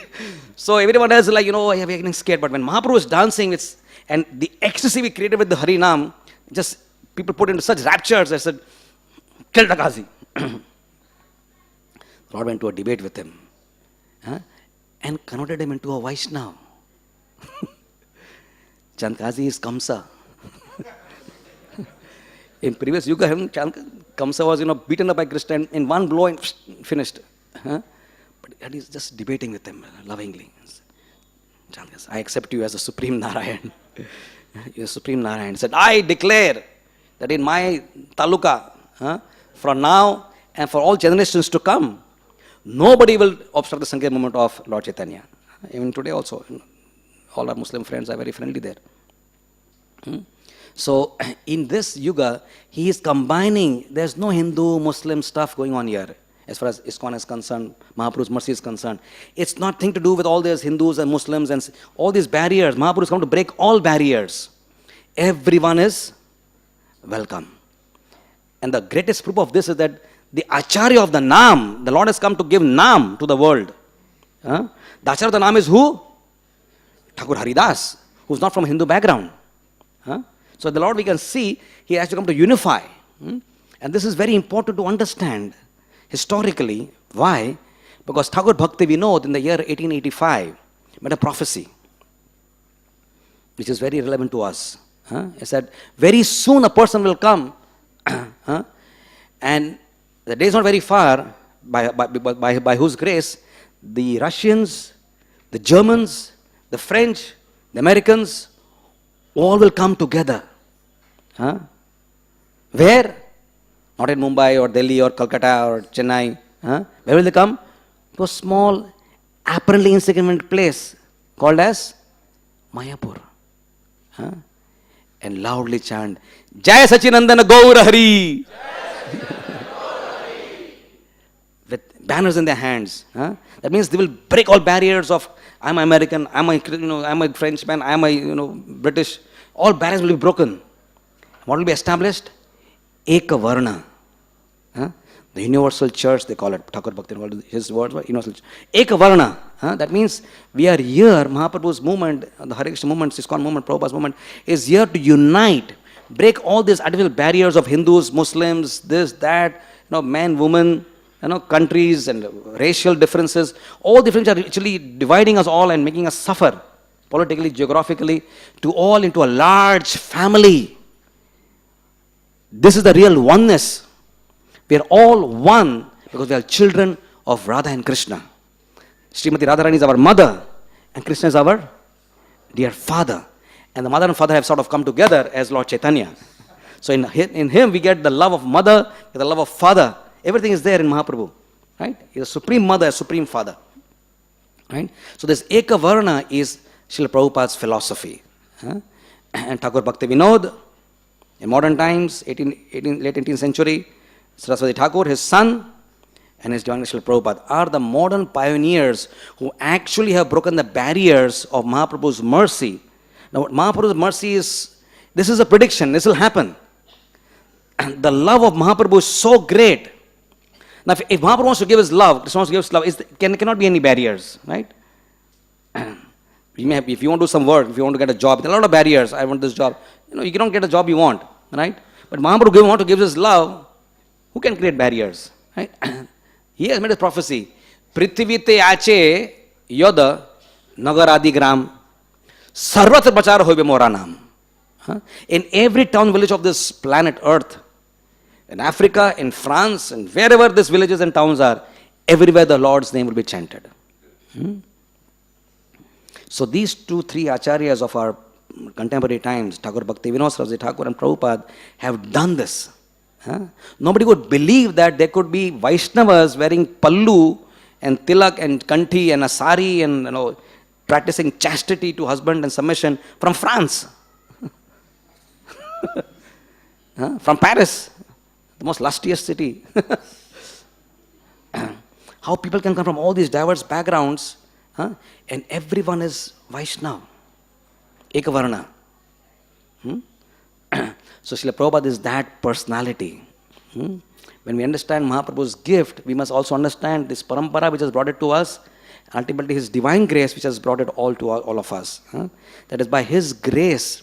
So everyone else is like, we're getting scared. But when Mahaprabhu is dancing, and the ecstasy we created with the Harinam, just people put into such raptures, I said, kill the Qazi. The Lord went to a debate with him and converted him into a Vaishnava. Chand Qazi is Kamsa. In previous Yuga, Kamsa was, beaten up by Krishna in one blow and finished. But he's just debating with them lovingly. I accept you as the Supreme Narayan. You're Supreme Narayan. He said, I declare that in my taluka, from now and for all generations to come, nobody will obstruct the Sankirtan movement of Lord Chaitanya. Even today also, all our Muslim friends are very friendly there. So, in this yuga, he is combining, there's no Hindu-Muslim stuff going on here. As far as ISKCON is concerned, Mahaprabhu's mercy is concerned. It's nothing to do with all these Hindus and Muslims and all these barriers. Mahaprabhu is come to break all barriers. Everyone is welcome. And the greatest proof of this is that the Acharya of the Naam, the Lord has come to give Naam to the world. The Acharya of the Naam is who? Thakur Haridas, who's not from Hindu background. So the Lord, we can see, he has to come to unify. And this is very important to understand historically. Why? Because Thakur Bhakti Vinod in the year 1885 made a prophecy, which is very relevant to us. He said, very soon a person will come, and the day is not very far, by whose grace, the Russians, the Germans, the French, the Americans, all will come together. Where? Not in Mumbai or Delhi or Calcutta or Chennai. Where will they come? To a small, apparently insignificant place called as Mayapur. And loudly chant, Jai Sachinandana Gaura Hari! With banners in their hands. That means they will break all barriers of I'm American, I'm a Frenchman, I'm a British. All barriers will be broken. What will be established? Eka Varna. The universal church, they call it. Thakur Bhakti, his words were universal church. Eka Varna. That means we are here, Mahaprabhu's movement, the Hare Krishna movement, ISKCON movement, Prabhupada's movement, is here to unite, break all these artificial barriers of Hindus, Muslims, this, that, man, woman, countries and racial differences. All differences are actually dividing us all and making us suffer politically, geographically, to all into a large family. This is the real oneness. We are all one because we are children of Radha and Krishna. Srimati Radharani is our mother and Krishna is our dear father. And the mother and father have sort of come together as Lord Chaitanya. So in him we get the love of mother, the love of father. Everything is there in Mahaprabhu. Right? He is a supreme mother, a supreme father. Right? So this Eka Varna is Srila Prabhupada's philosophy. And Thakur Bhakti Vinod, in modern times, late 18th century, Saraswati Thakur, his son, and his Divine Srila Prabhupada are the modern pioneers who actually have broken the barriers of Mahaprabhu's mercy. Now, what Mahaprabhu's mercy is, this is a prediction, this will happen. And the love of Mahaprabhu is so great. Now, if Mahaprabhu wants to give his love, Krishna wants to give his love, cannot be any barriers, right? If you want to do some work, if you want to get a job, there are a lot of barriers. I want this job. You cannot get a job you want, right? But Mahaprabhu wants to give his love. Who can create barriers, right? He has made a prophecy. Prithivite ache yoda nagaradi gram sarvatra prachar hoibe moranam. In every town, village of this planet Earth, in Africa, in France, and wherever these villages and towns are, everywhere the Lord's name will be chanted. So these 2-3 acharyas of our contemporary times, Thakur Bhakti Vinod Saraswati Thakur and Prabhupada, have done this. Nobody would believe that there could be Vaishnavas wearing pallu and tilak and kanthi and a sari and practicing chastity to husband and submission from France. From Paris, the most lustiest city. How people can come from all these diverse backgrounds, and everyone is Vaishnava, Ekavarna. So Srila Prabhupada is that personality. When we understand Mahaprabhu's gift, we must also understand this parampara which has brought it to us, ultimately his divine grace which has brought it all to all of us. That is by his grace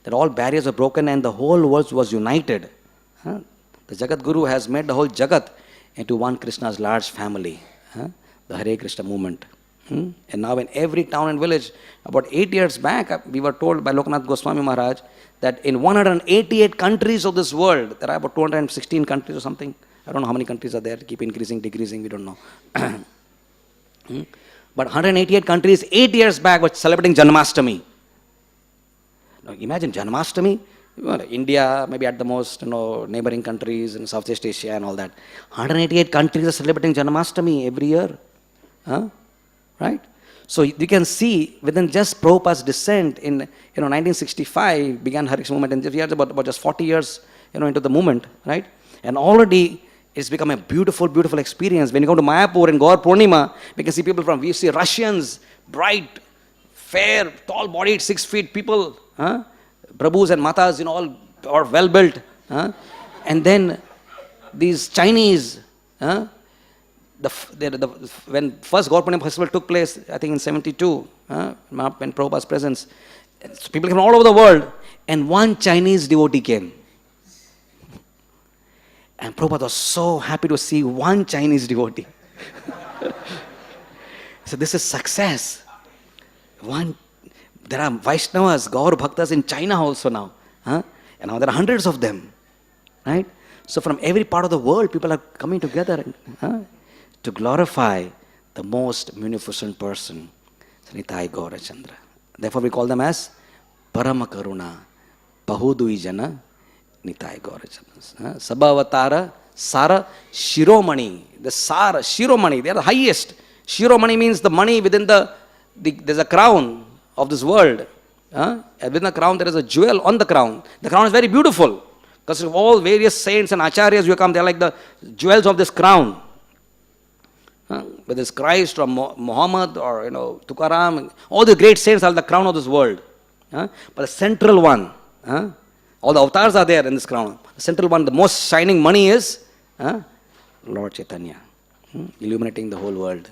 that all barriers were broken and the whole world was united. The Jagat Guru has made the whole Jagat into one Krishna's large family, the Hare Krishna movement. And now in every town and village, about 8 years back, we were told by Lokanath Goswami Maharaj that in 188 countries of this world, there are about 216 countries or something. I don't know how many countries are there, keep increasing, decreasing, we don't know. But 188 countries 8 years back were celebrating Janmashtami. Now imagine Janmashtami, India, maybe at the most, neighboring countries in Southeast Asia and all that. 188 countries are celebrating Janmashtami every year. Right? So you can see within just Prabhupada's descent in 1965 began Hare Krishna movement, and we are about just 40 years into the movement, right? And already it's become a beautiful, beautiful experience. When you go to Mayapur in Gaur Purnima, we can see people we see Russians, bright, fair, tall-bodied, 6 feet people, Prabhus and Matas, all are well built, and then these Chinese. When first Gaur Purnima festival took place, I think in 72, when Prabhupada's presence, people came from all over the world, and one Chinese devotee came. And Prabhupada was so happy to see one Chinese devotee. So this is success. There are Vaishnavas, Gaur Bhaktas in China also now. And now there are hundreds of them. Right? So from every part of the world, people are coming together to glorify the most munificent person, Nitai Gaurachandra. Therefore we call them as Parama Karuna, Pahudui Jana, Nitai Gaurachandra. Sabhavatara, Sara, Shiromani. The Sara, Shiromani, they are the highest. Shiromani means the money within there's a crown of this world. Within the crown there is a jewel on the crown. The crown is very beautiful. Because of all various saints and acharyas who come, they are like the jewels of this crown. Whether it's Christ or Muhammad or Tukaram, all the great saints are the crown of this world. But the central one, all the avatars are there in this crown. The central one, the most shining money is Lord Chaitanya, illuminating the whole world.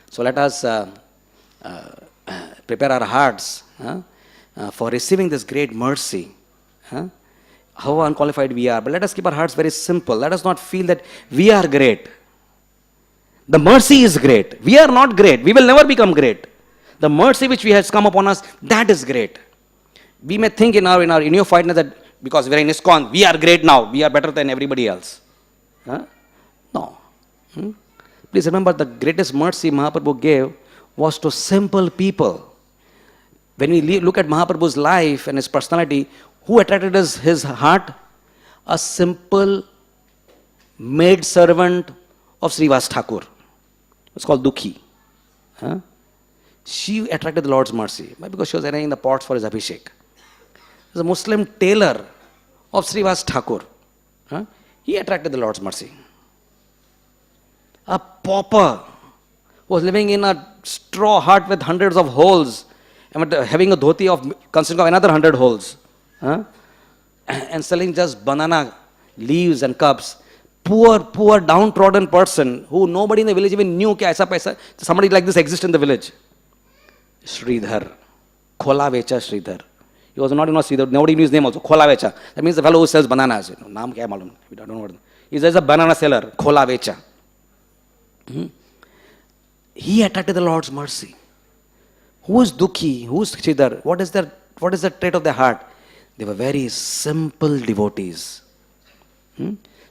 So let us prepare our hearts for receiving this great mercy. How unqualified we are, but let us keep our hearts very simple. Let us not feel that we are great. The mercy is great. We are not great. We will never become great. The mercy which has come upon us, that is great. We may think in our neophyteness that because we are in ISKCON, we are great now. We are better than everybody else. No. Please remember, the greatest mercy Mahaprabhu gave was to simple people. When we look at Mahaprabhu's life and his personality, who attracted his heart? A simple maid servant of Srivas Thakur. It's called Dukhi. She attracted the Lord's mercy. Why? Because she was arranging the pots for his Abhishek. There's a Muslim tailor of Srivas Thakur. He attracted the Lord's mercy. A pauper who was living in a straw hut with hundreds of holes and having a dhoti consisting of another 100 holes. And selling just banana leaves and cups. Poor, downtrodden person who nobody in the village even knew that somebody like this exists in the village. Sridhar. Khola Vecha Sridhar. He was not Sridhar. Nobody knew his name also. Khola Vecha. That means the fellow who sells bananas. Naam kya malum? We don't know what. He's just a banana seller. Khola Vecha. He attracted the Lord's mercy. Who is Dukhi? Who is Sridhar? What is the trait of their heart? They were very simple devotees.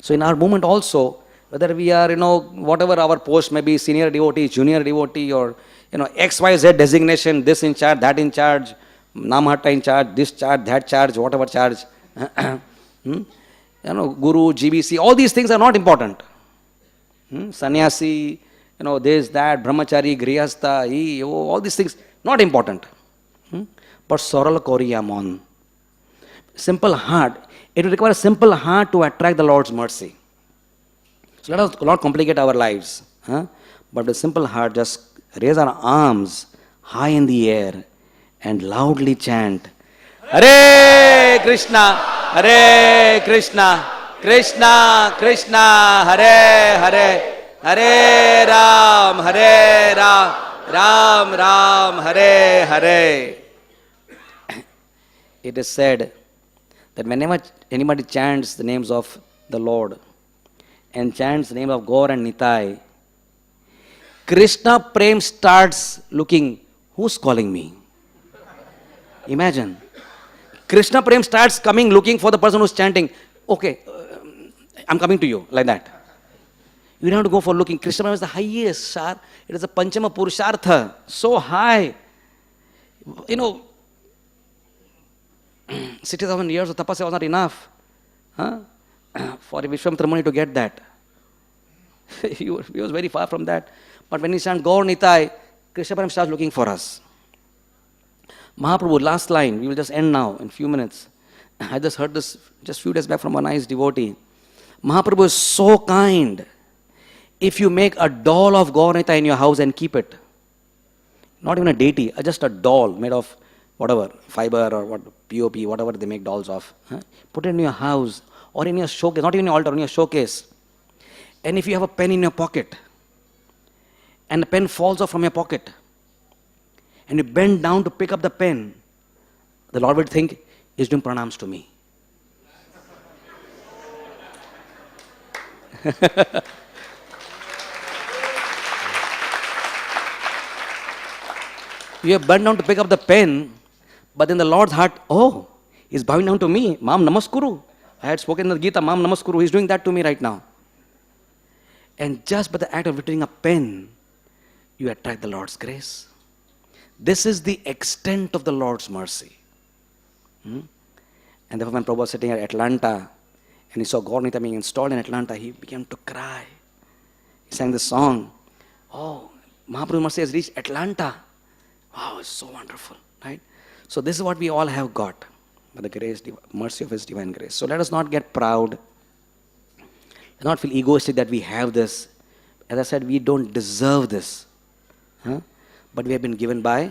So in our movement also, whether we are, whatever our post may be, senior devotee, junior devotee, or, XYZ designation, this in charge, that in charge, Namhatta in charge, this charge, that charge, whatever charge, Guru, GBC, all these things are not important. Sannyasi, this, that, Brahmachari, Grihastha, all these things, not important. But Saral Koriyamon. simple heart. It will require a simple heart to attract the Lord's mercy. So let us not complicate our lives. But with a simple heart, just raise our arms high in the air and loudly chant, Hare Krishna, Hare Krishna, Krishna Krishna, Hare Hare, Hare Ram, Ram Ram, Hare Hare. It is said that whenever anybody chants the names of the Lord and chants the name of Gaur and Nitai, Krishna Prem starts looking, who's calling me? Imagine. Krishna Prem starts coming looking for the person who's chanting, okay, I'm coming to you, like that. You don't have to go for looking. Krishna Prem is the highest, sir. It is a Panchama Purushartha, so high. 60,000 years of tapasya was not enough for Vishwamitra Muni to get that. he was very far from that. But when he chant Gaur Nitai, Krishna Prem starts looking for us. Mahaprabhu, last line, we will just end now in few minutes. I just heard this just few days back from a nice devotee. Mahaprabhu is so kind. If you make a doll of Gaur Nitai in your house and keep it, not even a deity, just a doll made of whatever, fiber or what, POP, whatever they make dolls of. Put it in your house or in your showcase, not even your altar, in your showcase. And if you have a pen in your pocket, and the pen falls off from your pocket, and you bend down to pick up the pen, the Lord will think, he's doing pranams to me. You have bent down to pick up the pen, but in the Lord's heart, oh, he's bowing down to me. Mam Namaskuru. I had spoken in the Gita, Mam Namaskuru. He's doing that to me right now. And just by the act of lifting a pen, you attract the Lord's grace. This is the extent of the Lord's mercy. And therefore, when Prabhupada was sitting at Atlanta and he saw Gaur Nitai being installed in Atlanta, he began to cry. He sang this song. Oh, Mahaprabhu's mercy has reached Atlanta. Wow, it's so wonderful, right? So this is what we all have got by the grace, mercy of His divine grace. So let us not get proud. Let not feel egoistic that we have this. As I said, we don't deserve this. But we have been given by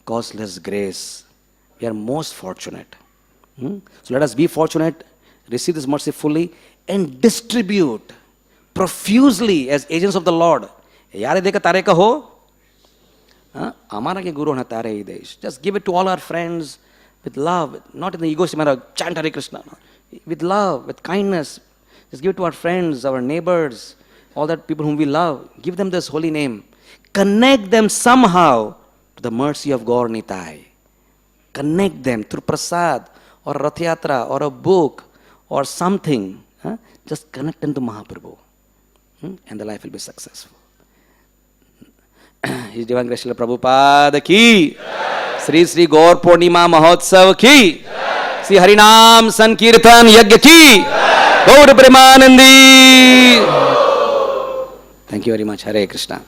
causeless grace. We are most fortunate. So let us be fortunate, receive this mercy fully, and distribute profusely as agents of the Lord. Yare deka tare ka ho? Amara ke guru na tare hi desh. Just give it to all our friends with love, not in the egoistic manner, chant Hare Krishna. No. With love, with kindness. Just give it to our friends, our neighbors, all that people whom we love. Give them this holy name. Connect them somehow to the mercy of Gaur Nitai. Connect them through prasad or Rath Yatra or a book or something. Just connect them to Mahaprabhu. And the life will be successful. His Divine Grace Srila Prabhupada ki, Sri Sri Gaur Purnima Mahotsav ki, Sri Harinam Sankirtan Yajna ki, Gaur Premanandi. Thank you very much. Hare Krishna.